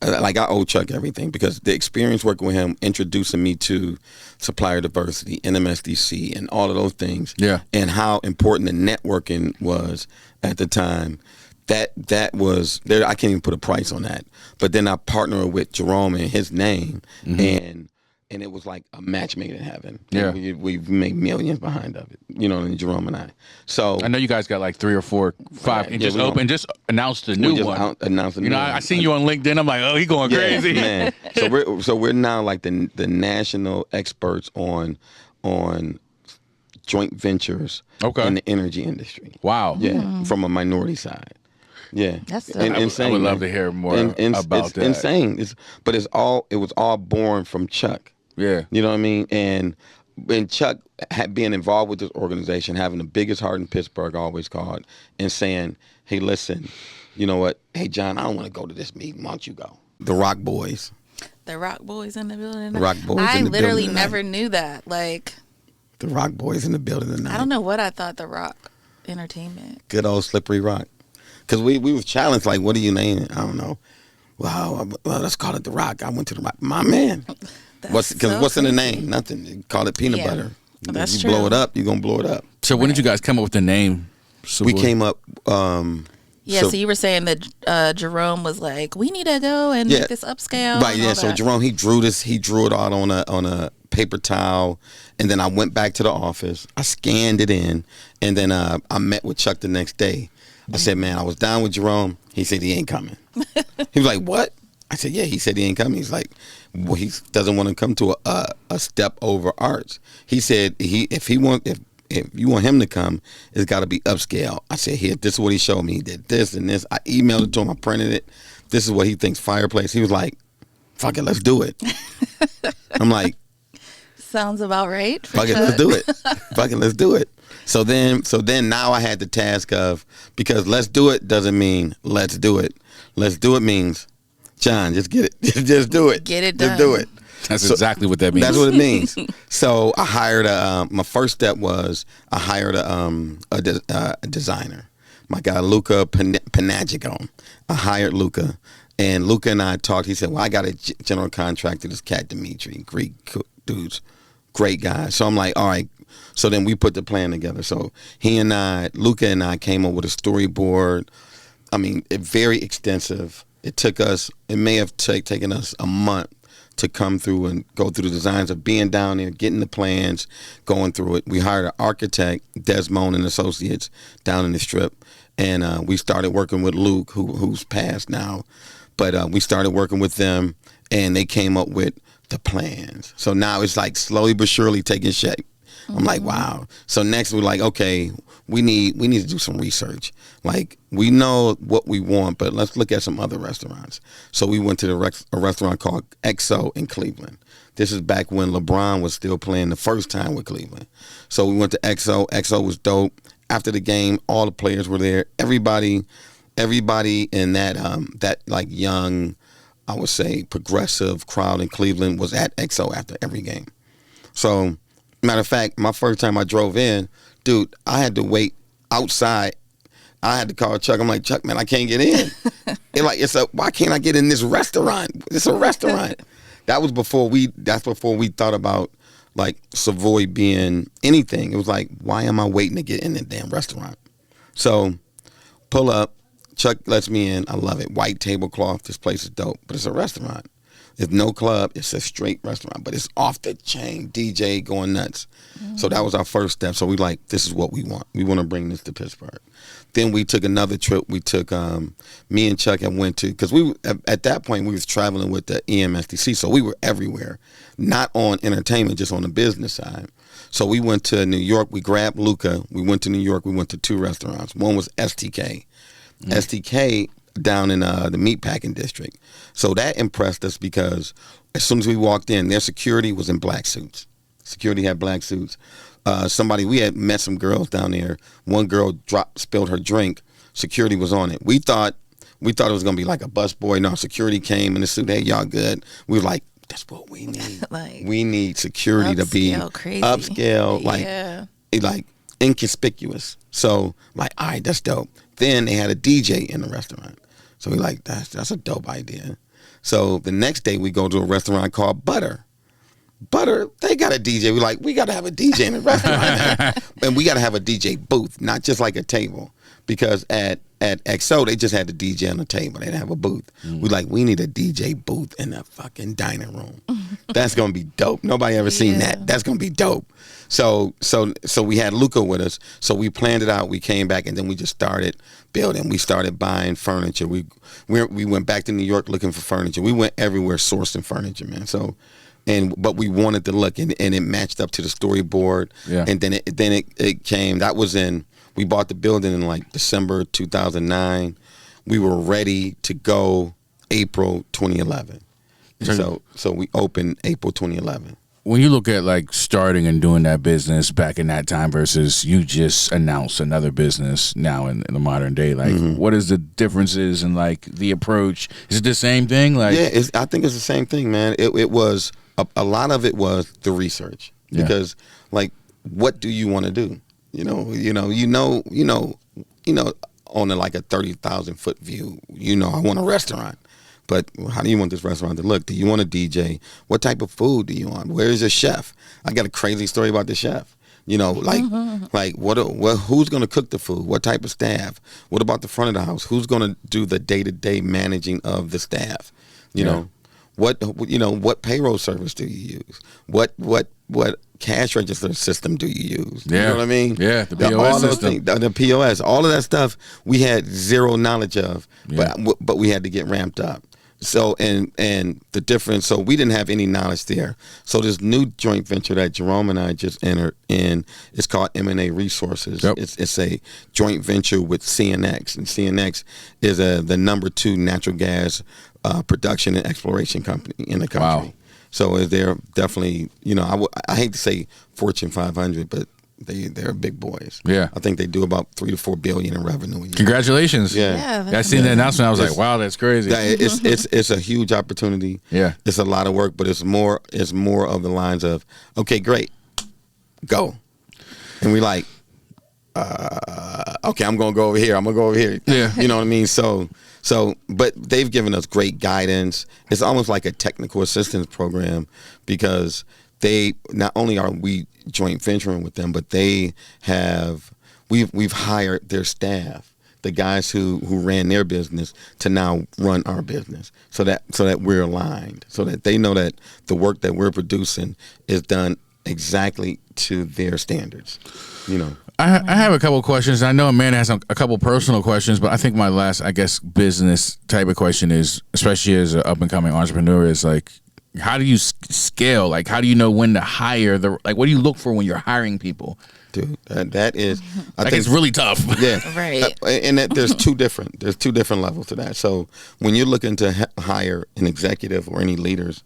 D: like I owe Chuck everything because the experience working with him, introducing me to supplier diversity, NMSDC, and all of those things, and how important the networking was at the time. That was there. I can't even put a price on that. But then I partnered with Jerome and his name, and it was like a match made in heaven.
B: Yeah,
D: we've made millions behind of it. You know, and Jerome and I. So
B: I know you guys got like 3 or 4, 5, and just announced a new one.
D: Announced a new one.
B: I seen you on LinkedIn. I'm like, oh, he going crazy,
D: man. So we're now like the national experts on joint ventures in the energy industry.
B: Wow.
D: Yeah, from a minority side. Yeah,
C: that's
D: insane.
B: I would love to hear more about
D: it's
B: that.
D: Insane. It was all born from Chuck.
B: Yeah,
D: you know what I mean. And Chuck being involved with this organization, having the biggest heart in Pittsburgh, always called and saying, "Hey, listen, you know what? Hey, John, I don't want to go to this meeting. Why don't you go?" The Rock Boys.
C: The Rock Boys in the building.
D: The Rock Boys.
C: I literally never knew that. Like
D: the Rock Boys in the building tonight.
C: I don't know what I thought. The Rock Entertainment.
D: Good old Slippery Rock. Because we was challenged, like, what do you name it? I don't know. Well, let's call it The Rock. I went to The Rock. My man. What's in the name? Nothing. Call it peanut butter.
C: That's
D: true. Blow it up, you're going to blow it up.
B: So when did you guys come up with the name?
D: We came up...
C: so you were saying that Jerome was like, we need to go and make this upscale.
D: Right, yeah. So Jerome, he drew it out on a paper towel, and then I went back to the office. I scanned it in, and then I met with Chuck the next day. I said, man, I was down with Jerome. He said he ain't coming. He was like, what? I said, yeah. He said he ain't coming. He's like, well, he doesn't want to come to a step over Arts. He said if you want him to come, it's got to be upscale. I said, here, this is what he showed me. He did this and this. I emailed it to him. I printed it. This is what he thinks fireplace. He was like, fuck it, let's do it. I'm like,
C: sounds about right.
D: Fuck it, let's do it. Fuck it, let's do it. So then now I had the task of, because let's do it doesn't mean let's do it. Let's do it means, John, just get it. Just do it.
C: Get it done.
D: Just do it.
B: That's exactly what that means.
D: That's what it means. So I hired my first step was I hired a designer. My guy, Luca Panagico. I hired Luca. And Luca and I talked. He said, well, I got a general contractor, this cat Dimitri, Greek dudes, great guy. So I'm like, all right. So then we put the plan together. So Luca and I came up with a storyboard. very extensive. It may have taken us a month to come through and go through the designs of being down there, getting the plans, going through it. We hired an architect, Desmond and Associates, down in the Strip, and we started working with Luke, who's passed now. But we started working with them, and they came up with the plans. So now it's like slowly but surely taking shape. I'm like, wow. So next we're like, okay, we need to do some research. Like, we know what we want, but let's look at some other restaurants. So we went to a restaurant called XO in Cleveland. This is back when LeBron was still playing the first time with Cleveland. So we went to XO. XO was dope. After the game, all the players were there. Everybody in that like young, I would say, progressive crowd in Cleveland was at XO after every game. So, matter of fact, my first time I drove in, dude, I had to wait outside. I had to call Chuck. I'm like, Chuck, man, I can't get in. Why can't I get in this restaurant? It's a restaurant. That's before we thought about like Savoy being anything. It was like, why am I waiting to get in the damn restaurant? So pull up. Chuck lets me in. I love it. White tablecloth. This place is dope, but it's a restaurant. It's no club. It's a straight restaurant, but it's off the chain. DJ going nuts. So that was our first step. So we like, this is what we want. We want to bring this to Pittsburgh. Then we took another trip. We took, me and Chuck and went to, because at that point we was traveling with the EMSDC, so we were everywhere, not on entertainment, just on the business side. So we went to New York. We grabbed Luca. We went to New York. We went to 2 restaurants. One was STK. STK down in the meatpacking district. So that impressed us because as soon as we walked in, their security was in black suits. Security had black suits. We had met some girls down there. One girl spilled her drink. Security was on it. We thought it was gonna be like a busboy. No, security came in the suit. Hey, y'all good? We were like, that's what we need. We need security to be
C: crazy.
D: Upscale, like inconspicuous. So like, all right, that's dope. Then they had a DJ in the restaurant. So we like, that's a dope idea. So the next day we go to a restaurant called Butter. Butter, they got a DJ. We're like, we got to have a DJ in the restaurant. And we got to have a DJ booth, not just like a table. Because at XO, they just had the DJ on the table. They didn't have a booth. We're like, we need a DJ booth in the fucking dining room. That's going to be dope. Nobody ever seen that. That's going to be dope. So we had Luca with us. So we planned it out. We came back, and then we just started building. We started buying furniture. We went back to New York looking for furniture. We went everywhere sourcing furniture, man. But we wanted to look, and it matched up to the storyboard. Yeah. And then it came. That was we bought the building in like December 2009. We were ready to go April 2011. So we opened April 2011.
B: When you look at like starting and doing that business back in that time versus you just announced another business now in the modern day, like what is the differences in like the approach? Is it the same thing? Like,
D: yeah, I think it's the same thing, man. It was a lot of it was the research because like, what do you want to do? You know, on like a 30,000 foot view, I want a restaurant. But how do you want this restaurant to look? Do you want a DJ? What type of food do you want? Where is your chef? I got a crazy story about the chef. Like who's going to cook the food? What type of staff? What about the front of the house? Who's going to do the day-to-day managing of the staff? You know, what payroll service do you use? What cash register system do you use?
B: Yeah.
D: You know what I mean?
B: Yeah, the POS system.
D: The POS, all of that stuff we had zero knowledge of, but we had to get ramped up. So and the difference, so we didn't have any knowledge there. So this new joint venture that Jerome and I just entered in, it's called M&A Resources. Yep. It's a joint venture with CNX, and CNX is the number 2 natural gas production and exploration company in the country. Wow. So they're definitely, I hate to say Fortune 500, but they're big boys. Yeah, I think they do about $3 to $4 billion in revenue a year.
B: Congratulations!
D: Yeah,
B: I seen the announcement. I was like, wow, that's crazy.
D: It's a huge opportunity. Yeah, it's a lot of work, but it's more of the lines of, okay, great, go, and we like, okay, I'm gonna go over here. I'm gonna go over here. Yeah, you know what I mean. So, but they've given us great guidance. It's almost like a technical assistance program because they not only are we joint venturing with them, but we've hired their staff the guys who ran their business to now run our business, so that we're aligned, so that they know that the work that we're producing is done exactly to their standards.
B: I have a couple of questions. I know Amanda has a couple personal questions, but I think my last, I guess, business type of question is, especially as an up and coming entrepreneur, is like, how do you scale? Like, how do you know when to hire what do you look for when you're hiring people?
D: Dude, that is, I think
B: it's really tough.
D: Yeah,
C: right.
D: And that there's two different levels to that. So when you're looking to hire an executive or any leaders,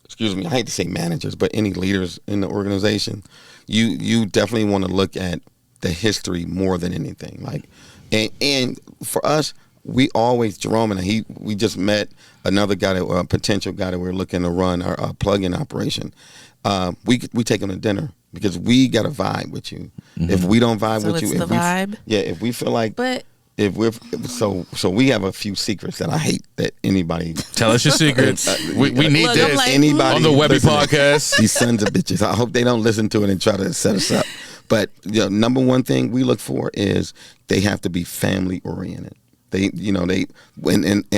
D: excuse me, I hate to say managers, but any leaders in the organization, you definitely want to look at the history more than anything. Like, and for us, we always, Jerome and we just met another guy, a potential guy that we're looking to run our plug-in operation. We take him to dinner because we got to vibe with you. Mm-hmm. If we don't vibe with you, if we feel like,
C: but
D: if we're so we have a few secrets that I hate that anybody
B: tell us your secrets. We need this.
C: Like,
D: anybody
B: on the Webby podcast.
D: These sons of bitches. I hope they don't listen to it and try to set us up. But number one thing we look for is they have to be family oriented. In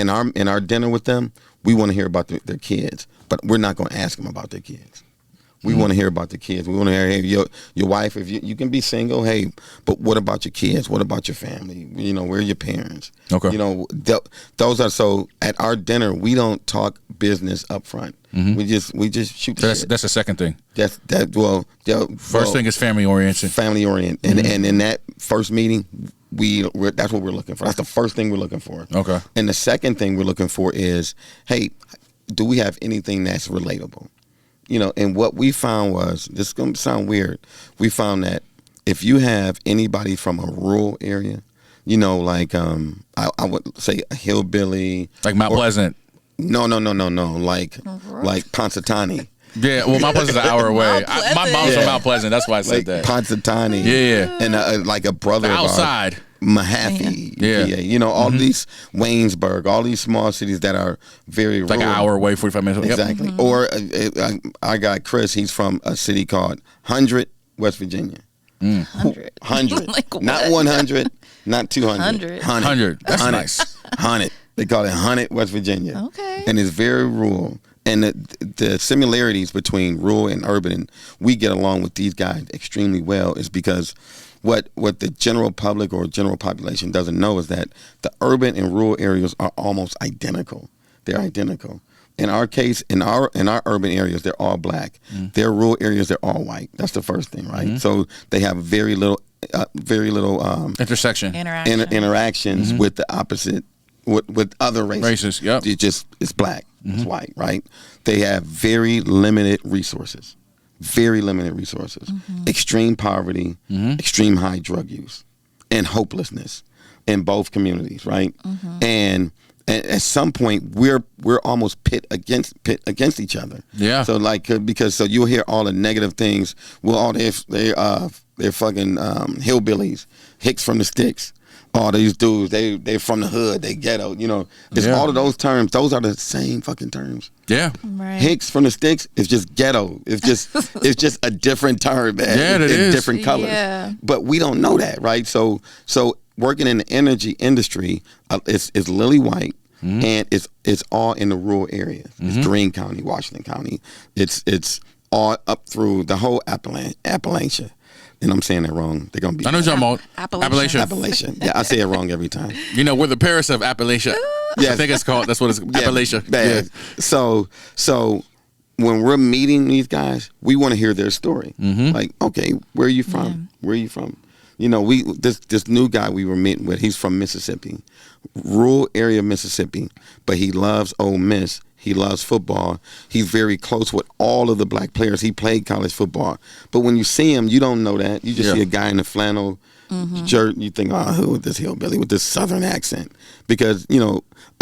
D: our dinner with them, we want to hear about their kids, but we're not going to ask them about their kids. We want to hear about the kids. We want to hear, hey, your wife, if you can be single, hey, but what about your kids? What about your family? Where are your parents?
B: Okay.
D: Those are, so at our dinner, we don't talk business up front. Mm-hmm. We just shoot the shit.
B: That's the second thing.
D: First
B: thing is family oriented.
D: Family oriented. Mm-hmm. And in that first meeting, that's what we're looking for. That's the first thing we're looking for.
B: Okay.
D: And the second thing we're looking for is, hey, do we have anything that's relatable? And what we found was, this is going to sound weird, we found that if you have anybody from a rural area, like I would say a hillbilly.
B: Like Mount Pleasant.
D: No. Like Ponce.
B: Yeah, well, Mount Pleasant's an hour away. My mom's from Mount Pleasant. That's why I said that.
D: Ponce.
B: Yeah.
D: And like a brother
B: outside.
D: Of ours, Mahaffey,
B: yeah.
D: All these, Waynesburg, all these small cities that are very rural.
B: Like an hour away, 45 minutes.
D: Exactly.
C: Yep.
D: Or our guy Chris, he's from a city called 100, West Virginia. 100.
C: Like
D: not 100, not 200.
B: 100. That's nice.
D: 100. They call it 100, West Virginia.
C: Okay.
D: And it's very rural. And the similarities between rural and urban, and we get along with these guys extremely well, is because what the general public or general population doesn't know is that the urban and rural areas are almost identical. They're identical. In our case, in our urban areas, they're all black. Mm. Their rural areas, they're all white. That's the first thing, right? Mm-hmm. So they have very little
B: intersection
D: interactions with the opposite, with other races.
B: Yep.
D: It's black. Mm-hmm. It's white, right? They have very limited resources. Mm-hmm. Extreme poverty, extreme high drug use, and hopelessness in both communities, right? Mm-hmm. And at some point, we're almost pit against each other.
B: Yeah.
D: So because you'll hear all the negative they're fucking hillbillies, hicks from the sticks. All these dudes, they from the hood, they ghetto, It's all of those terms. Those are the same fucking terms.
B: Yeah.
C: Right.
D: Hicks from the sticks is just ghetto. It's just a different term, man.
B: Yeah, it is.
D: Different colors.
C: Yeah.
D: But we don't know that, right? So working in the energy industry, it's lily white, and it's all in the rural areas. It's Greene County, Washington County. It's all up through the whole Appalachia. And I'm saying that wrong. They're gonna be.
B: I know you're talking about
D: Appalachia. Yeah, I say it wrong every time.
B: We're the Paris of Appalachia. Yeah, I think it's called. That's what it's Appalachia.
D: Bad. Yeah. So when we're meeting these guys, we want to hear their story. Mm-hmm. Like, okay, where are you from? Yeah. Where are you from? This new guy we were meeting with. He's from Mississippi, rural area of Mississippi, but he loves Ole Miss. He loves football. He's very close with all of the black players. He played college football. But when you see him, you don't know that. You just see a guy in a flannel shirt. You think, who is this hillbilly with this southern accent? Because,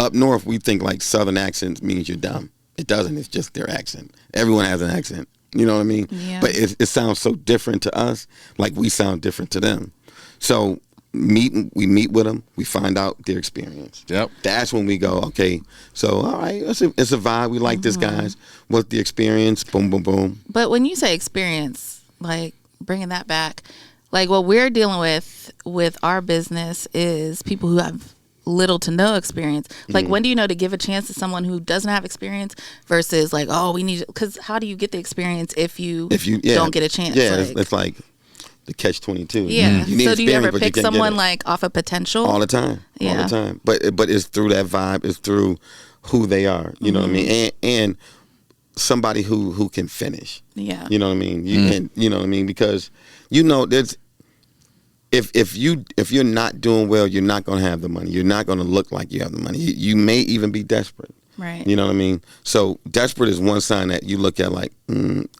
D: up north, we think like southern accents means you're dumb. It doesn't. It's just their accent. Everyone has an accent. You know what I mean?
C: Yeah.
D: But it sounds so different to us, like we sound different to them. So we meet with them, we find out their experience.
B: Yep.
D: That's when we go, okay, so all right, it's a vibe. We like this, guys. What's the experience? Boom, boom, boom.
C: But when you say experience, like bringing that back, like what we're dealing with our business is people who have little to no experience. Like, when do you know to give a chance to someone who doesn't have experience versus like, oh, we need, because how do you get the experience if you don't get a chance?
D: Yeah, it's like the catch-22.
C: Yeah.
D: You need
C: So do you ever
D: experience, but
C: pick
D: you can't
C: someone
D: get it.
C: like off of potential?
D: All the time.
C: Yeah.
D: All the time. But it's through that vibe. It's through who they are. You know what I mean? And somebody who can finish.
C: Yeah.
D: You know what I mean? You know what I mean? Because there's if you're not doing well, you're not going to have the money. You're not going to look like you have the money. You may even be desperate.
C: Right.
D: You know what I mean? So desperate is one sign that you look at like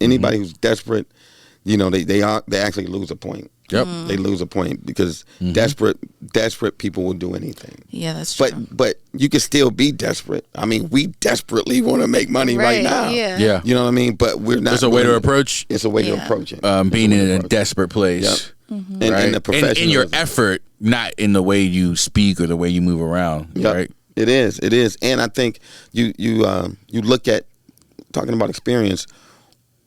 D: anybody who's desperate, they actually lose a point.
B: Yep.
D: They lose a point because desperate people will do anything.
C: Yeah, that's true.
D: But you can still be desperate. I mean, we desperately want to make money right now.
C: Yeah.
D: You know what I mean? But we're not.
B: There's a way to approach.
D: It's a way to approach it.
B: Being in a desperate place.
D: Yep. And the professionalism.
B: In your effort, not in the way you speak or the way you move around.
D: Yep.
B: Right.
D: It is. And I think you look at talking about experience.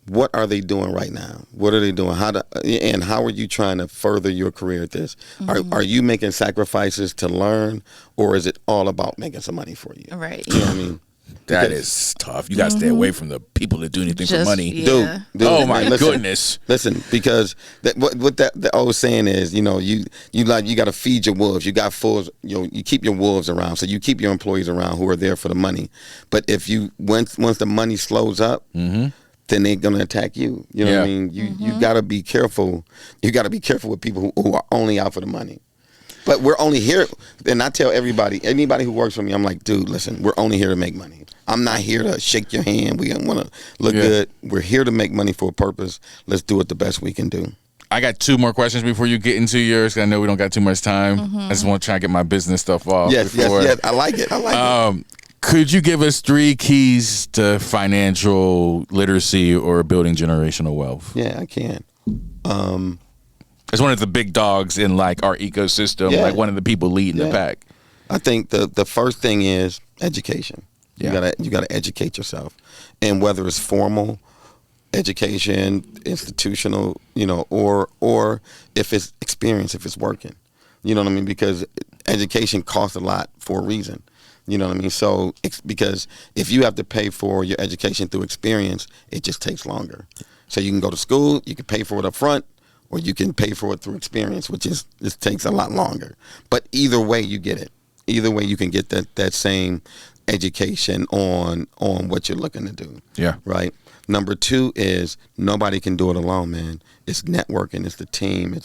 D: What are they doing right now? What are they doing? How are you trying to further your career at this? Are you making sacrifices to learn, or is it all about making some money for you?
C: Right.
D: You know what I mean?
B: That is tough. You got to stay away from the people that do anything for money.
C: Yeah.
D: Dude,
B: Oh my
D: listen,
B: goodness.
D: Listen, because what the old saying is, you got to feed your wolves. You got fools. You keep your wolves around, so you keep your employees around who are there for the money. But if once the money slows up, then they're gonna attack you. You know what I mean? You got to be careful. You got to be careful with people who are only out for the money. But we're only here, and I tell anybody who works for me, I'm like, dude, listen, we're only here to make money. I'm not here to shake your hand. We don't want to look good. We're here to make money for a purpose. Let's do it the best we can do.
B: I got 2 more questions before you get into yours, 'cause I know we don't got too much time. I just want to try and get my business stuff off.
D: Yes. I like it.
B: Could you give us 3 keys to financial literacy or building generational wealth?
D: Yeah, I can.
B: As one of the big dogs in like our ecosystem, like one of the people leading the pack.
D: I think the first thing is education. You gotta educate yourself, and whether it's formal education, institutional, or if it's experience, if it's working, you know what I mean? Because education costs a lot for a reason. You know what I mean? So because if you have to pay for your education through experience, it just takes longer. So you can go to school, you can pay for it up front, or you can pay for it through experience, which just takes a lot longer. But either way, you get it. Either way, you can get that same education on what you're looking to do. Yeah. Right? Number 2 is nobody can do it alone, man. It's networking. It's the team.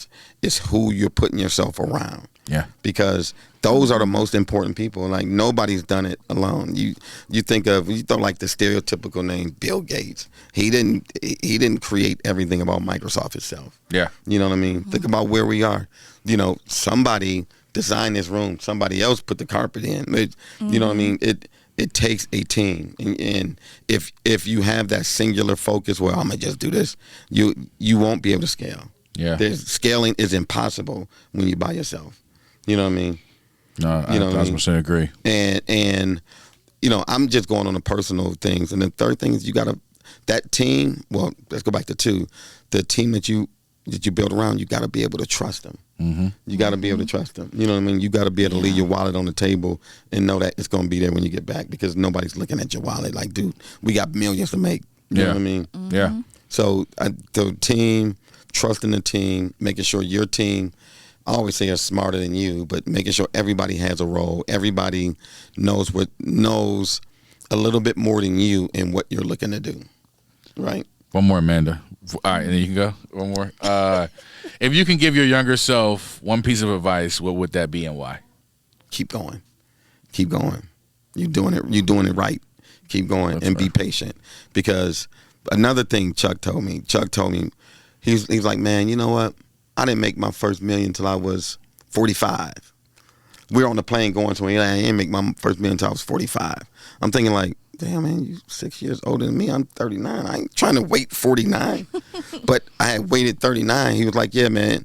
D: It's who you're putting yourself around. Yeah. Because those are the most important people. Like, nobody's done it alone. You throw like the stereotypical name Bill Gates. He didn't create everything about Microsoft itself. Yeah. You know what I mean? Think about where we are. Somebody designed this room. Somebody else put the carpet in. You know what I mean? It takes a team, and if you have that singular focus, well, I'm gonna just do this, you won't be able to scale. Yeah, scaling is impossible when you're by yourself. You know what I mean?
B: No, I 100% agree.
D: And I'm just going on the personal things, and the third thing is that team. Well, let's go back to 2. The team that you build around, you got to be able to trust them. You got to be able to trust them. You know what I mean? You got to be able to leave your wallet on the table and know that it's going to be there when you get back, because nobody's looking at your wallet like, dude, we got millions to make. You know what I mean? Yeah. So the team, trusting the team, making sure your team, I always say, are smarter than you, but making sure everybody has a role. Everybody knows a little bit more than you in what you're looking to do. Right?
B: One more, Amanda. All right, and then you can go. One more. If you can give your younger self one piece of advice, what would that be and why?
D: Keep going. Keep going. You're doing it right. Keep going. That's and right. Be patient. Because another thing Chuck told me, he's like, man, you know what? I didn't make my first million until I was 45. We were on the plane going to I didn't make my first million until I was 45. I'm thinking like, damn, man, you 6 years older than me. I'm 39. I ain't trying to wait 49. But I had waited 39. He was like, yeah, man,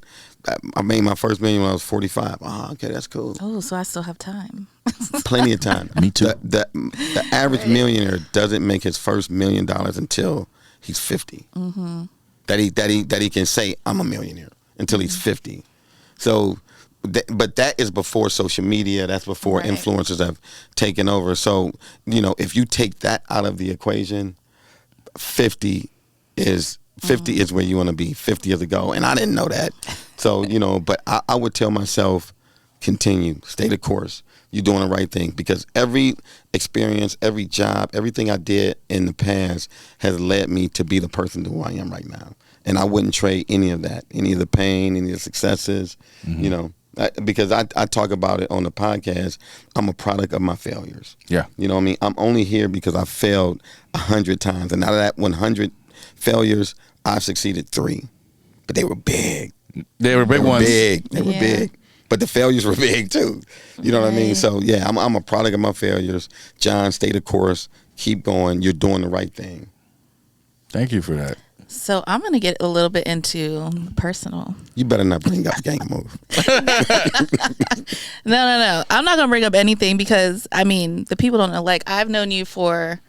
D: I made my first million when I was 45. Oh, okay, that's cool.
C: Oh, so I still have time.
D: Plenty of time.
B: Me too.
D: The average millionaire doesn't make his first $1 million until he's 50. That he can say, I'm a millionaire. until he's 50. So, but that is before social media. That's before influencers have taken over. So, if you take that out of the equation, 50 is where you want to be. 50 is the goal. And I didn't know that. So, but I would tell myself, continue, stay the course. You're doing the right thing, because every experience, every job, everything I did in the past has led me to be the person who I am right now. And I wouldn't trade any of that, any of the pain, any of the successes, because I talk about it on the podcast. I'm a product of my failures.
B: Yeah.
D: You know what I mean? I'm only here because I failed 100 times. And out of that 100 failures, I've succeeded 3. But they were big.
B: They were big ones.
D: They were big. But the failures were big too. You know what I mean? So yeah, I'm a product of my failures. John, stay the course. Keep going. You're doing the right thing.
B: Thank you for that.
C: So I'm going to get a little bit into personal.
D: You better not bring up gang move.
C: No. I'm not going to bring up anything because, the people don't know. Like, I've known you for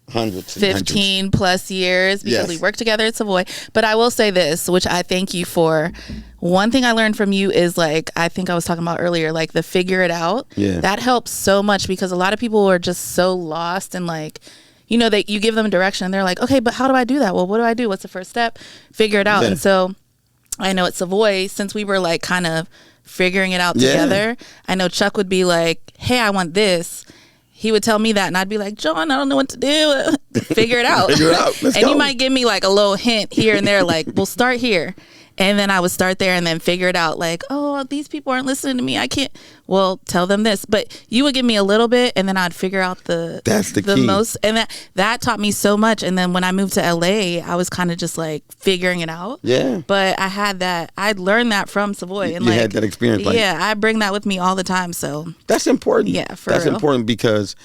D: hundreds,
C: 15 plus years because we work together at Savoy. But I will say this, which I thank you for. One thing I learned from you is, like, I think I was talking about earlier, like the figure it out.
D: Yeah.
C: That helps so much because a lot of people are just so lost and like, that you give them direction and they're like, okay, but how do I do that? Well, what do I do? What's the first step? Figure it out. Yeah. And so I know at Savoy, since we were like kind of figuring it out together, I know Chuck would be like, hey, I want this. He would tell me that and I'd be like, John, I don't know what to do. Figure it out.
D: Figure it out. Let's go.
C: You might give me like a little hint here and there, like, we'll start here. And then I would start there and then figure it out, like, oh, these people aren't listening to me. I can't. Well, tell them this. But you would give me a little bit, and then I'd figure out
D: that's the key.
C: most. And that taught me so much. And then when I moved to LA, I was kind of just like figuring it out.
D: Yeah.
C: But I had that. I'd learned that from Savoy. And
D: you had that experience.
C: Yeah, I bring that with me all the time. So
D: that's important.
C: Yeah,
D: that's real. Important because,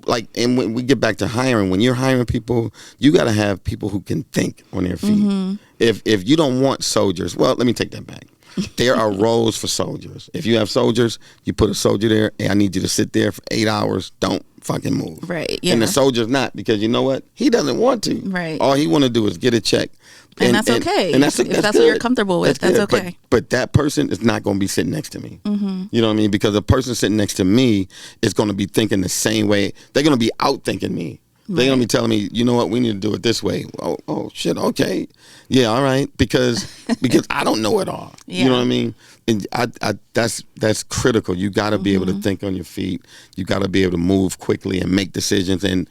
D: like, and when we get back to hiring, when you're hiring people, you got to have people who can think on their feet. Mm-hmm. If you don't want soldiers, well, let me take that back. There are roles for soldiers. If you have soldiers, you put a soldier there, and I need you to sit there for 8 hours. Don't fucking move.
C: Right. Yeah.
D: And the soldier's not, because you know what? He doesn't want to.
C: Right.
D: All he want to do is get a check.
C: And that's okay.
D: And that's
C: if that's what you're comfortable with, that's okay.
D: But that person is not going to be sitting next to me. Mm-hmm. You know what I mean? Because the person sitting next to me is going to be thinking the same way. They're going to be out-thinking me. They're going to be telling me, you know what, we need to do it this way. Oh shit, okay. Yeah, all right. Because I don't know it all. Yeah. You know what I mean? And that's critical. You got to be able to think on your feet. You got to be able to move quickly and make decisions. And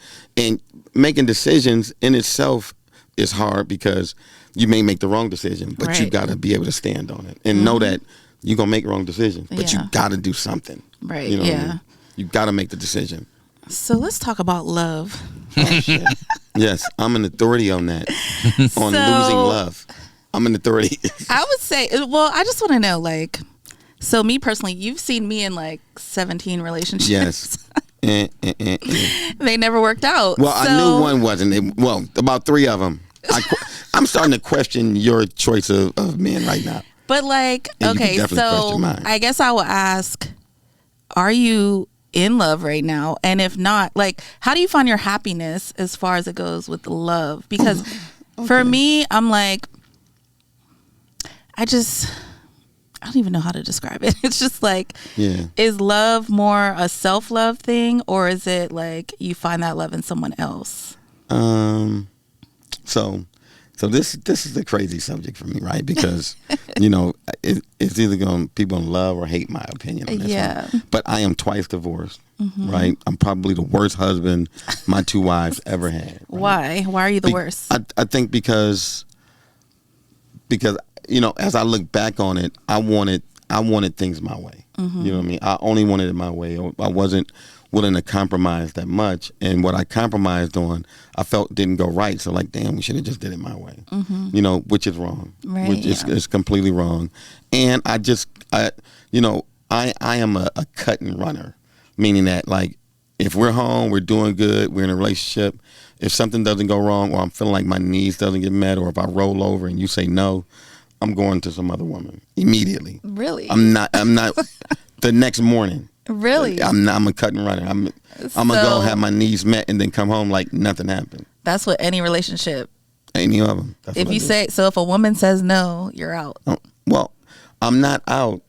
D: making decisions in itself is hard because you may make the wrong decision, but you got to be able to stand on it and know that you're going to make wrong decisions, but you got to do something.
C: Right.
D: You know what I mean? You got to make the decision.
C: So let's talk about love.
D: Yes, I'm an authority on that. On losing love. I'm an authority.
C: I would say, well, I just want to know, like, so me personally, you've seen me in like 17 relationships.
D: Yes.
C: They never worked out.
D: Well, I knew one wasn't. Well, about 3 of them. I'm starting to question your choice of men right now.
C: But like, okay, so I guess I will ask, are you in love right now? And if not, like, how do you find your happiness as far as it goes with love? Because for me, I'm like, I don't even know how to describe it. It's just like, is love more a self-love thing, or is it like you find that love in someone else?
D: So this is a crazy subject for me, right? Because, it's either people gonna love or hate my opinion on this one. But I am twice divorced, right? I'm probably the worst husband my 2 wives ever had. Right?
C: Why are you the worst?
D: I think because as I look back on it, I wanted things my way. You know what I mean? I only wanted it my way. I wasn't willing to compromise that much, and what I compromised on, I felt didn't go right. So like, damn, we should have just did it my way. Which is wrong.
C: Right.
D: Which is completely wrong. And I am a cut and runner, meaning that, like, if we're home, we're doing good, we're in a relationship. If something doesn't go wrong, or I'm feeling like my needs doesn't get met, or if I roll over and you say no, I'm going to some other woman immediately.
C: Really?
D: I'm not the next morning.
C: Really?
D: I'm a cut and runner. I'm gonna go have my needs met and then come home like nothing happened.
C: That's what any relationship.
D: Any of them.
C: If you say so, if a woman says no, you're out.
D: Oh, Well, I'm not out.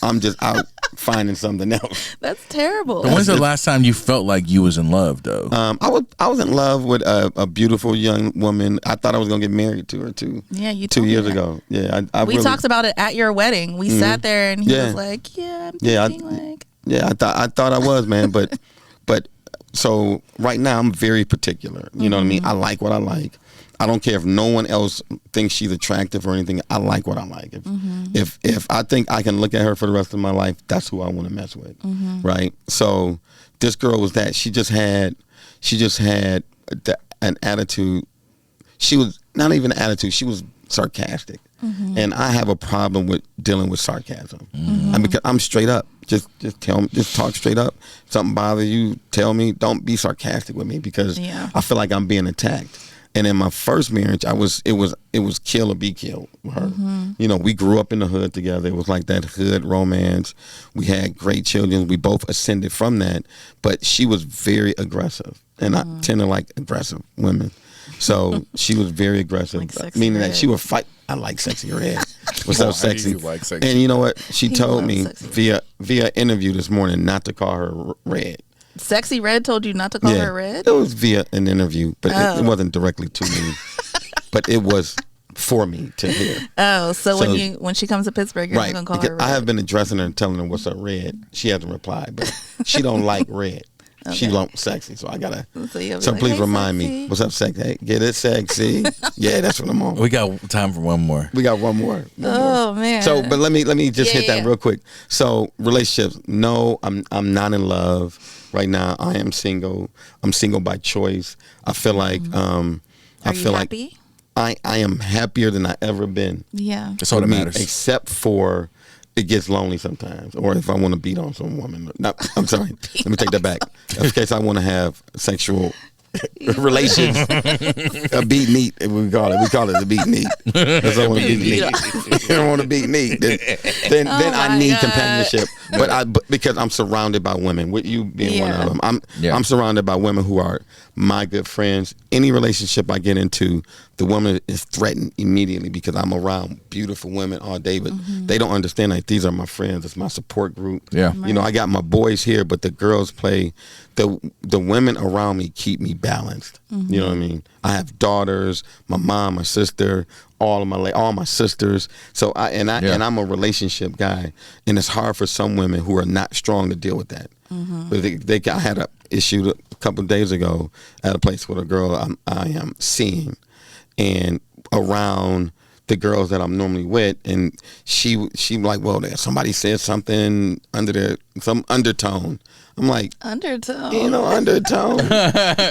D: I'm just out finding something else.
C: That's terrible.
B: But when's the last time you felt like you was in love, though?
D: I was in love with a beautiful young woman. I thought I was gonna get married to her too.
C: Yeah, you
D: 2 years ago. Yeah,
C: we talked about it at your wedding. We sat there and he was like, "Yeah, I'm thinking
D: I thought I was, man, but so right now I'm very particular. You know what I mean? I like what I like. I don't care if no one else thinks she's attractive or anything. I like what I like. If I think I can look at her for the rest of my life, that's who I want to mess with, right? So this girl was that. She just had an attitude. She was not even an attitude. She was sarcastic, and I have a problem with dealing with sarcasm. Because I'm straight up. Just talk straight up. If something bothers you, tell me. Don't be sarcastic with me because I feel like I'm being attacked. And in my first marriage, it was kill or be killed with her. You know, we grew up in the hood together. It was like that hood romance. We had great children. We both ascended from that. But she was very aggressive, and I tend to like aggressive women. So she was very aggressive, like meaning that she would fight. I like sexy red. What's up, sexy?
B: Like sexy?
D: And you know what? She told me via interview this morning not to call her red.
C: Sexy Red told you not to call her Red?
D: It was via an interview, but it wasn't directly to me. But it was for me to hear.
C: Oh, so when she comes to Pittsburgh, you're not going to call her Red?
D: I have been addressing her and telling her what's up, Red. She hasn't replied, but she don't like red. Okay. She wants sexy, so I gotta. So like, please remind me. What's up, sexy? Hey, get it, sexy. Yeah, that's what I'm on.
B: We got time for one more.
D: We got one more.
C: Man.
D: So, but let me just hit that real quick. So, relationships. No, I'm not in love right now. I am single. I'm single by choice. I feel like
C: Are you happy?
D: I am happier than I ever been.
C: Yeah,
B: that's all that matters.
D: Except for it gets lonely sometimes, or if I want to beat on some woman. No, I'm sorry. Let me take that back. In case I want to have sexual relations, a beat meat. We call it a beat meat. Because I want to beat meat. I don't want to beat meat. Then I need companionship. But because I'm surrounded by women. With you being one of them, I'm surrounded by women who are my good friends. Any relationship I get into, the woman is threatened immediately because I'm around beautiful women all day. But they don't understand like these are my friends. It's my support group.
B: Yeah,
D: you know, I got my boys here, but the girls play. The women around me keep me balanced. You know what I mean? I have daughters, my mom, my sister, all my sisters. So I'm a relationship guy, and it's hard for some women who are not strong to deal with that. But I had an issue a couple of days ago at a place with a girl I am seeing, and around the girls that I'm normally with, and she like, well, somebody said something some undertone. I'm like,
C: undertone.
D: You know, undertone.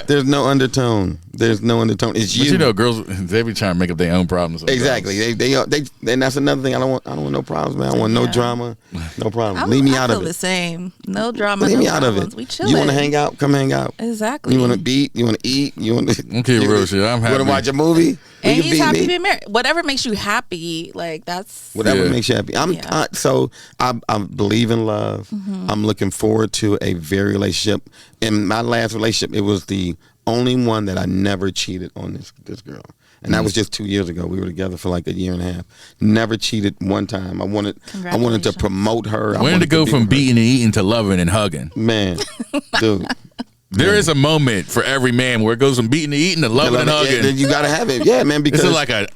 D: There's no undertone. It's you.
B: But you know, girls, they be trying to make up their own problems.
D: Exactly. They and that's another thing. I don't want no problems, man. I want no drama, no problem. Leave me out of it.
C: I feel the same. No drama.
D: Leave me
C: out
D: of it.
C: We chill.
D: You want to hang out? Come hang out.
C: Exactly.
D: You want to beat? You want to eat? You want to?
B: Okay, real shit. I'm happy.
D: You want to watch a movie?
C: And he's happy to be married. Whatever makes you happy, like that's
D: whatever makes you happy. I believe in love. I'm looking forward to a very relationship. In my last relationship, it was the only one that I never cheated on this girl. And that was just 2 years ago. We were together for like a year and a half. Never cheated one time. I wanted to promote her.
B: When did it go from beating and eating to loving and hugging?
D: Man, dude.
B: There is a moment for every man where it goes from beating to eating to loving and hugging.
D: Yeah, you gotta have it, yeah, man. Because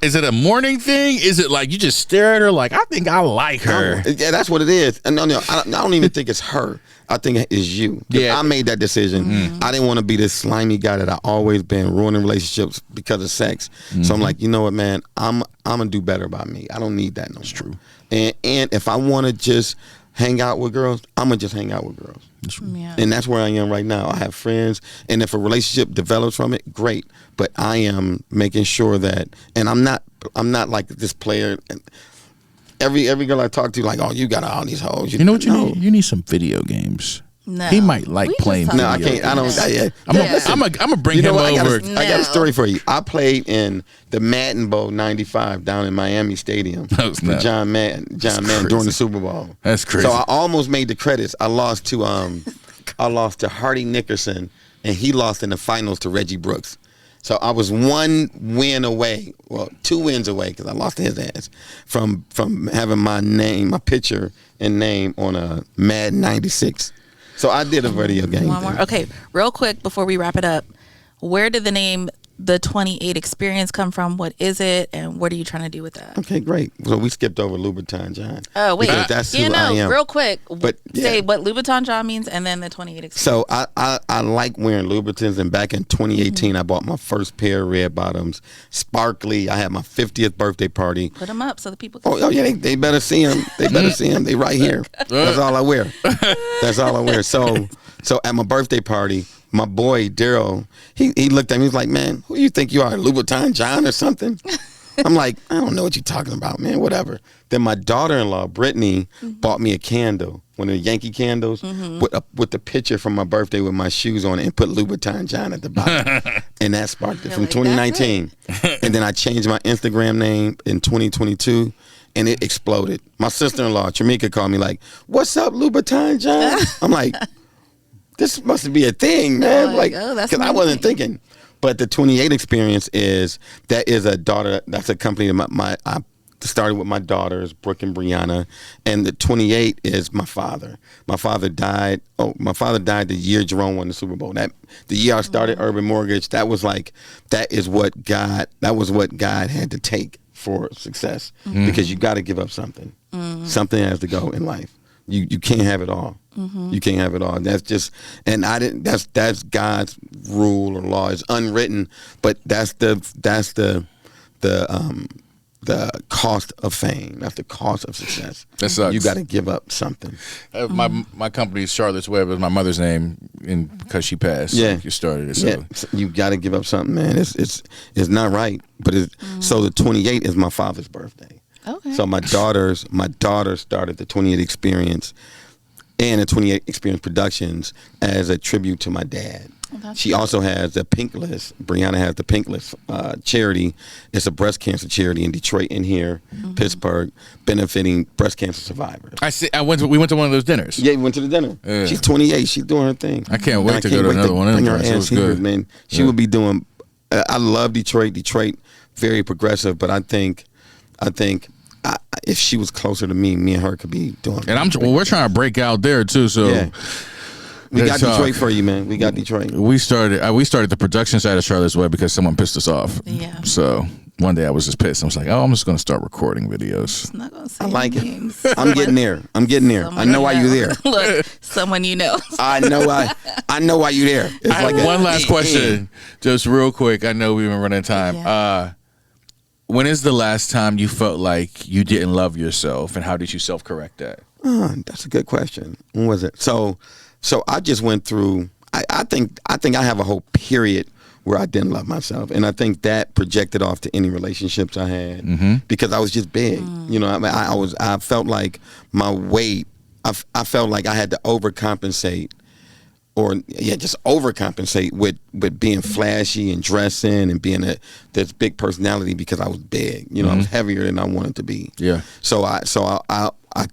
B: is it a morning thing? Is it like you just stare at her like I think I like her?
D: Yeah, that's what it is. And no, I don't even think it's her. I think it's you. Yeah, I made that decision. I didn't want to be this slimy guy that I always been ruining relationships because of sex. So I'm like, you know what, man? I'm gonna do better by me. I don't need that no more. It's true. And if I want to just hang out with girls, I'm gonna just hang out with girls. Yeah. And that's where I am right now. I have friends, and if a relationship develops from it, great. But I am making sure that, and I'm not like this player. Every girl I talk to, like, oh, you got all these hoes.
B: You know what you need? You need some video games. No. He might like playing video games.
D: No, I can't. I don't.
B: I'm gonna bring him over.
D: I got a story for you. I played in the Madden Bowl '95 down in Miami Stadium with John Madden during the Super Bowl.
B: That's crazy.
D: So I almost made the credits. I lost to Hardy Nickerson, and he lost in the finals to Reggie Brooks. So I was 1 win away, 2 wins away, because I lost to his ass, from having my picture and name on a Madden 96. So I did a video game.
C: One more. Okay, real quick before we wrap it up, where did the name The 28 Experience come from? What is it, and what are you trying to do with that?
D: Okay, great. So we skipped over Louboutin John.
C: Oh, wait.
D: Because that's who I am.
C: Real quick.
D: But
C: say what Louboutin John means, and then the 28 Experience.
D: So I like wearing Louboutins, and back in 2018, I bought my first pair of red bottoms, sparkly. I had my 50th birthday party.
C: Put them up so the people can
D: Oh yeah, they better see them. They better see them. They right here. That's all I wear. That's all I wear. So at my birthday party, my boy Daryl, he looked at me. He was like, "Man, who do you think you are, Louboutin John or something?" I'm like, "I don't know what you're talking about, man. Whatever." Then my daughter-in-law Brittany bought me a candle, one of the Yankee candles, with the picture from my birthday with my shoes on it, and put Louboutin John at the bottom, and that sparked it from 2019. And then I changed my Instagram name in 2022. And it exploded. My sister-in-law, Tramika, called me like, "What's up, Louboutin John?" I'm like, this must be a thing, man. Because I wasn't thinking. But the 28 Experience is a daughter. That's a company that I started with my daughters, Brooke and Brianna. And the 28 is my father. My father died. My father died the year Jerome won the Super Bowl. The year I started Urban Mortgage. That was what God had to take for success, because you got to give up something. Something has to go in life. You can't have it all. You can't have it all. That's just, and I didn't. That's God's rule or law. It's unwritten, but that's the cost of fame. That's the cost of success.
B: That sucks.
D: You got to give up something.
B: My company, Charlotte's Webb, is my mother's name, and because she passed, you started it. So.
D: Yeah, so you got to give up something, man. It's not right. But so the 28 is my father's birthday.
C: Okay.
D: So my daughter started the 28 Experience and the 28 Experience Productions as a tribute to my dad. She also has the Pink List. Brianna has the Pink List charity. It's a breast cancer charity in Detroit, in here, Pittsburgh, benefiting breast cancer survivors.
B: I see. We went to one of those dinners.
D: Yeah, we went to the dinner. Yeah. She's 28. She's doing her thing.
B: I can't wait to go to another one of them. It was good,
D: man. She will be doing. I love Detroit. Detroit, very progressive, but I think. If she was closer to me and her could be doing.
B: And we're trying to break out there too. So
D: we got Detroit for you, man. We got Detroit.
B: We started the production side of Charlotte's Web because someone pissed us off.
C: Yeah.
B: So one day I was just pissed. I was like, I'm just going to start recording videos.
C: I'm not gonna say
D: I like
C: names.
D: it. I'm getting there. I know why you're there.
C: Look, someone you know.
D: I know why you're there. It's
B: I have one last question, just real quick. I know we've been running time.
C: Yeah.
B: When is the last time you felt like you didn't love yourself, and how did you self-correct that?
D: That's a good question. When was it? So I just went through. I think I have a whole period where I didn't love myself, and I think that projected off to any relationships I had because I was just big. You know, I felt like my weight. I felt like I had to overcompensate. Just overcompensate with being flashy and dressing and being this big personality because I was big. You know, I was heavier than I wanted to be. Yeah. So I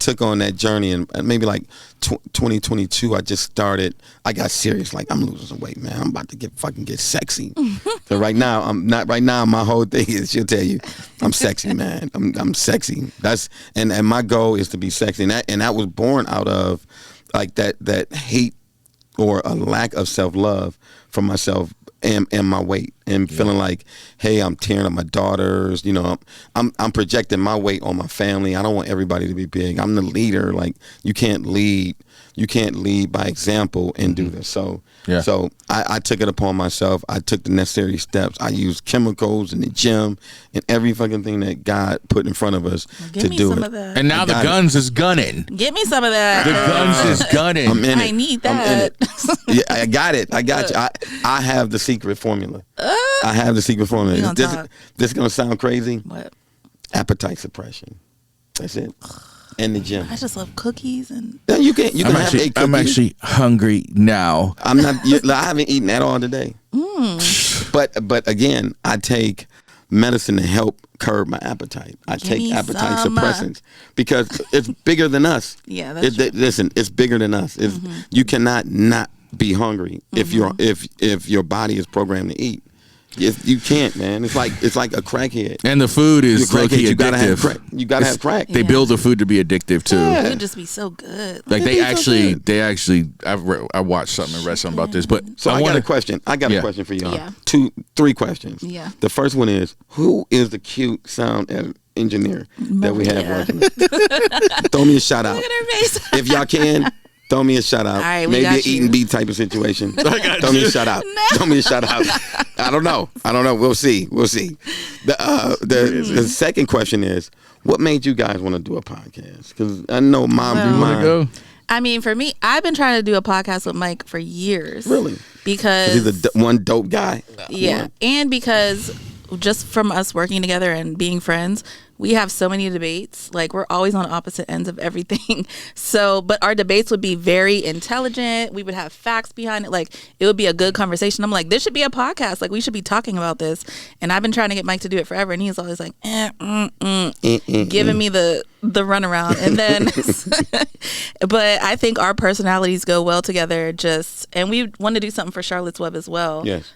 D: took on that journey, and maybe like 2022, I got serious. Like, I'm losing some weight, man. I'm about to get sexy. So right now, my whole thing is, she'll tell you, I'm sexy, man. I'm sexy. And my goal is to be sexy. And that was born out of like that hate or a lack of self-love for myself and my weight, and feeling like, hey, I'm tearing up my daughters. You know, I'm projecting my weight on my family. I don't want everybody to be big. I'm the leader. Like, you can't lead by example and do this. So I took it upon myself. I took the necessary steps. I used chemicals in the gym and every fucking thing that God put in front of us to do it.
B: And now the guns is gunning.
C: Give me some of that.
B: The guns is gunning.
D: I'm in it.
C: I need that.
D: Yeah, I got it. You. I have the secret formula. I have the secret formula. This is going to sound crazy.
C: What?
D: Appetite suppression. That's it. And the gym.
C: I just love cookies and.
D: You can have 8 cookies.
B: I'm actually hungry now.
D: I'm not. I haven't eaten at all today. But again, I take medicine to help curb my appetite. I take appetite suppressants because it's bigger than us.
C: Yeah, that's true.
D: Listen, it's bigger than us. You cannot not be hungry if your body is programmed to eat. You can't, man. It's like a crackhead.
B: And the food is low-key
D: you gotta have
B: addictive.
D: crack. You gotta have crack.
B: They build the food to be addictive too.
C: It would just be so good.
B: Like they actually, I watched something and read something about this. But
D: so I got a question. I got a question for y'all.
C: Yeah.
D: 3 questions.
C: Yeah.
D: The first one is, who is the cute sound engineer that we have working? Throw me a shout out.
C: Look at her face.
D: If y'all can, throw me a shout out.
C: All right,
D: maybe an
C: you.
D: eat and beat type of situation. Throw me a shout out. Throw me a shout out. I don't know. We'll see. The second question is, what made you guys want to do a podcast? Because I know mine.
C: I mean, for me, I've been trying to do a podcast with Mike for years.
D: Really?
C: Because
D: he's one dope guy.
C: Yeah.
D: One.
C: And because just from us working together and being friends, we have so many debates. Like, we're always on opposite ends of everything. So, but our debates would be very intelligent. We would have facts behind it. Like, it would be a good conversation. I'm like, this should be a podcast. Like, we should be talking about this. And I've been trying to get Mike to do it forever. And he's always like, giving me the runaround. And then, but I think our personalities go well together. And we want to do something for Charlotte's Web as well.
D: Yes.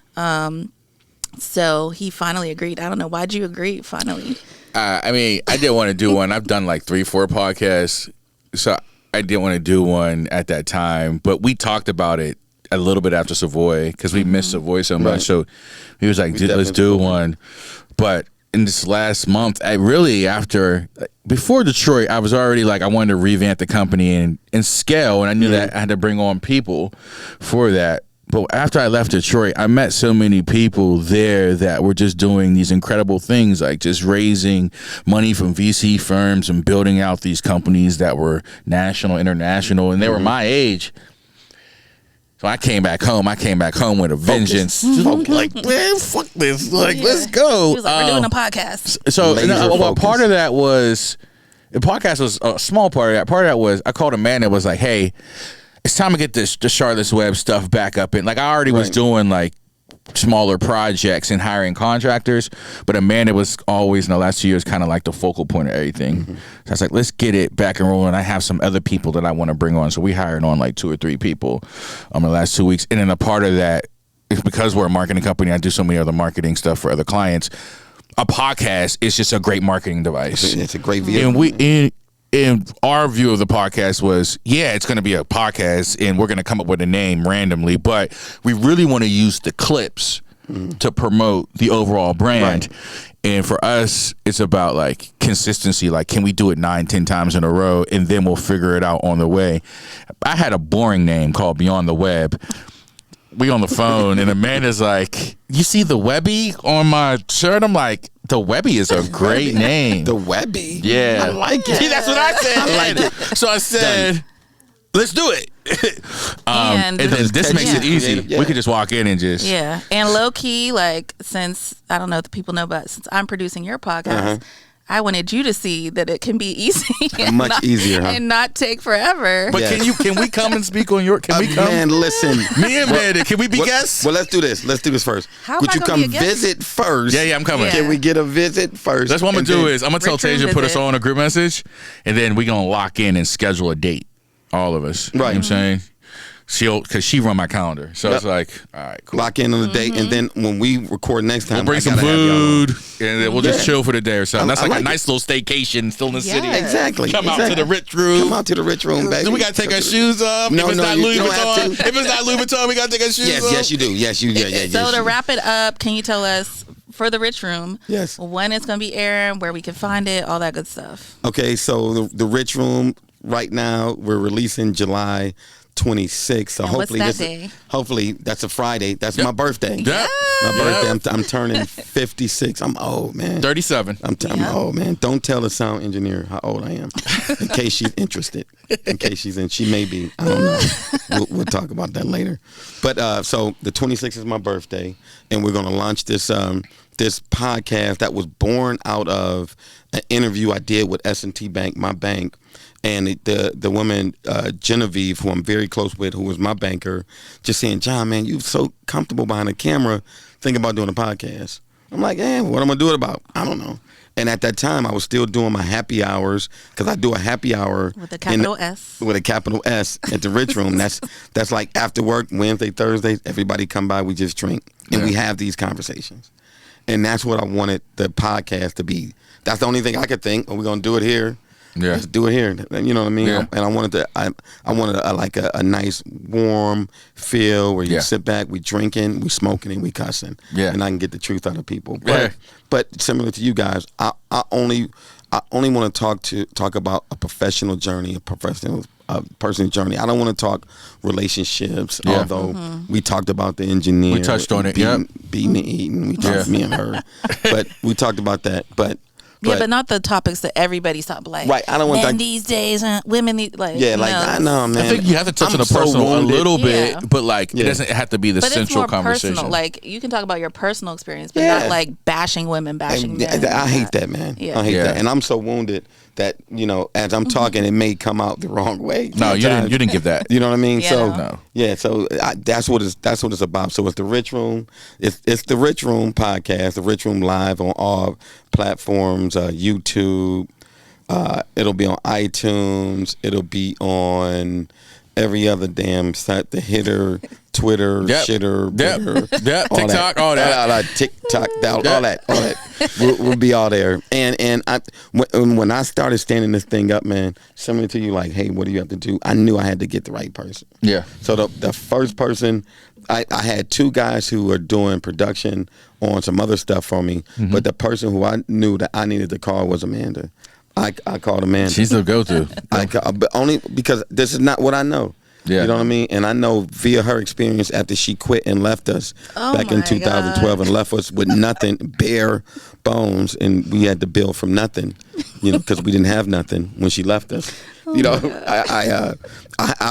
C: So he finally agreed. I don't know. Why'd you agree finally?
B: I mean, I didn't want to do one. I've done like 3-4 podcasts. So I didn't want to do one at that time. But we talked about it a little bit after Savoy because we missed Savoy so much. Right. So he was like, let's do one. But in this last month, before Detroit, I was already like, I wanted to revamp the company and scale. And I knew that I had to bring on people for that. But after I left Detroit, I met so many people there that were just doing these incredible things, like just raising money from VC firms and building out these companies that were national, international, and they were my age. So I came back home. With a vengeance. Like, man, fuck this. Like, let's go.
C: He was like, we're doing a podcast.
B: So part of that was, the podcast was a small part of that. Part of that was, I called a man that was like, hey, it's time to get the Charlotte's Web stuff back up. And like, I already was doing like smaller projects and hiring contractors, but Amanda was always in the last 2 years kind of like the focal point of everything. So I was like, let's get it back and rolling. I have some other people that I want to bring on. So we hired on like 2 or 3 people in the last 2 weeks. And then a part of that is because we're a marketing company, I do so many other marketing stuff for other clients. A podcast is just a great marketing device.
D: It's a great vehicle.
B: And our view of the podcast was, it's going to be a podcast and we're going to come up with a name randomly, but we really want to use the clips to promote the overall brand. Right. And for us, it's about like consistency. Like, can we do it 9-10 times in a row and then we'll figure it out on the way. I had a boring name called Beyond the Web. We on the phone and Amanda's like, you see the Webby on my shirt? I'm like, the Webby is a great name.
D: The Webby?
B: Yeah.
D: I like it.
B: See, that's what I said.
D: I like it.
B: So I said, let's do it. And then this makes it easy. Yeah. We could just walk in and just.
C: Yeah. And low key, like, since, I don't know if the people know, but since I'm producing your podcast, I wanted you to see that it can be easy.
D: Much easier, huh?
C: And not take forever.
B: But can we come and speak on your, can we come?
D: Man, listen.
B: Me and Amanda, can we be guests?
D: Well, let's do this. Let's do this first. Would you come visit first?
B: Yeah, I'm coming.
C: Yeah.
D: Can we get a visit first?
B: That's what I'm going to do is, I'm going to tell Tasia to put us all on a group message, and then we're going to lock in and schedule a date. All of us.
D: Right.
B: You know what I'm saying? Because she run my calendar. So it's like, all right, cool.
D: Lock in on the date, and then when we record next time,
B: we'll bring some food, and then we'll just chill for the day or something. That's like a nice little staycation still in the city.
D: Exactly.
B: Come out to the rich room.
D: Baby.
B: Do we got to take our shoes off?
D: No,
B: if it's not Louis
D: you don't
B: Vuitton,
D: have to.
B: if it's not Louis Vuitton, we got to take our shoes off?
D: Yes, you do. Yes, you.
C: So to wrap it up, can you tell us, for the Rich Room, when it's going to be airing, where we can find it, all that good stuff?
D: Okay, so the Rich Room, right now, we're releasing July 26th. So hopefully that's a Friday. That's my birthday.
B: Yeah.
D: My birthday. I'm turning 56. I'm old, man.
B: 37.
D: I'm old, man. Don't tell the sound engineer how old I am, in case she's interested. She may be. I don't know. We'll talk about that later. But so the 26th is my birthday, and we're gonna launch this this podcast that was born out of an interview I did with S&T Bank, my bank. And the woman, Genevieve, who I'm very close with, who was my banker, just saying, John, man, you're so comfortable behind the camera, thinking about doing a podcast. I'm like, what am I going to do it about? I don't know. And at that time, I was still doing my happy hours because I do a happy hour
C: with a capital S.
D: With a capital S at the Rich Room. That's like after work, Wednesday, Thursdays. Everybody come by, we just drink and we have these conversations. And that's what I wanted the podcast to be. That's the only thing I could think. We're gonna do it here.
B: Yeah,
D: let's do it here. You know what I mean?
B: Yeah.
D: And I wanted a nice warm feel where you sit back, we drinking, we smoking, and we cussing. Yeah, and I can get the truth out of people. But similar to you guys, I only want to talk about a professional journey, a personal journey. I don't want to talk relationships. Although we talked about the engineer,
B: we touched on it.
D: Beating and eating. We talked me and her, but we talked about that. But
C: not the topics that everybody's talking like.
D: Right, I don't want
C: men these days, women need
D: I know, man.
B: I think you have to touch on the personal a little bit, but like it doesn't have to be the central conversation.
C: Personal. Like you can talk about your personal experience, but not like bashing women, bashing men.
D: I hate that, man. I hate that, and I'm so wounded that as I'm talking, it may come out the wrong way.
B: No, you didn't give that.
D: You know what I mean?
C: Yeah.
D: So that's what it's about. So it's the Rich Room. It's the Rich Room podcast, the Rich Room live on all platforms, YouTube. It'll be on iTunes. It'll be on every other damn site, the Hitter, Twitter, Shitter, Bitter,
B: TikTok, all that.
D: TikTok, all that. We'll be all there. And when I started standing this thing up, man, similar to you, like, hey, what do you have to do? I knew I had to get the right person.
B: Yeah.
D: So the first person, I had two guys who were doing production on some other stuff for me, but the person who I knew that I needed to call was Amanda. I called Amanda.
B: She's the go-to.
D: But only because this is not what I know. Yeah. You know what I mean? And I know via her experience after she quit and left us back in 2012 and left us with nothing, bare bones, and we had to build from nothing, because we didn't have nothing when she left us. I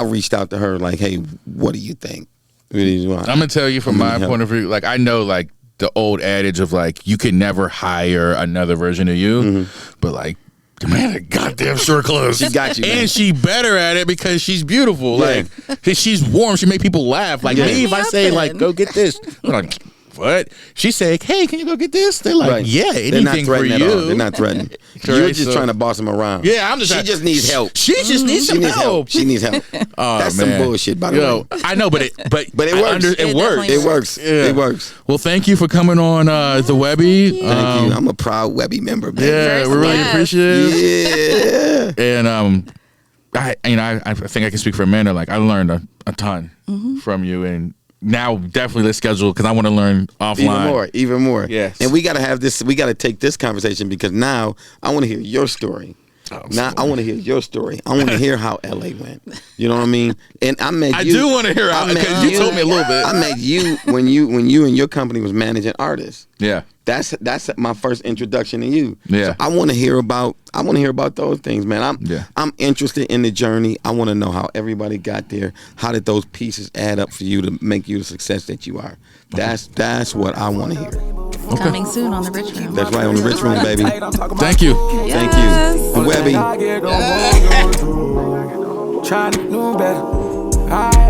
D: reached out to her like, hey, what do you think?
B: I'm gonna tell you from my point of view, like I know like the old adage of like you can never hire another version of you, but like Amanda goddamn sure close.
D: She got you, man.
B: And she better at it because she's beautiful. Like she's warm. She make people laugh. Like me, if I say like go get this, I'm like, what? She said, hey, can you go get this? They're like, yeah, anything for you.
D: At all. They're not threatening. You're just trying to boss them around.
B: Yeah,
D: She just needs help.
B: She just needs some help.
D: She needs help. That's some bullshit, by the way.
B: I know, but it works.
D: It works.
B: Yeah.
D: It works.
B: Well, thank you for coming on the Webby.
D: Thank you. I'm a proud Webby member, man.
B: Yeah, we really appreciate
D: it.
B: Yeah. And I think I can speak for Amanda. Like I learned a ton from you, and now definitely let's schedule because I want to learn offline
D: even more.
B: Yes.
D: And we got to have this. We got to take this conversation because now I want to hear your story. I want to hear your story. I want to hear how LA went. You know what I mean? And I do
B: want to hear how because you told me a little bit.
D: I met you when you and your company was managing artists.
B: Yeah.
D: That's my first introduction to you.
B: Yeah.
D: So I want to hear about those things, man. I'm interested in the journey. I want to know how everybody got there. How did those pieces add up for you to make you the success that you are? That's what I want to hear.
C: Okay. Coming soon on the Rich Room.
D: That's right, on the Rich Room, baby.
B: Thank you.
D: Thank you. Webby.
A: Trying to do better.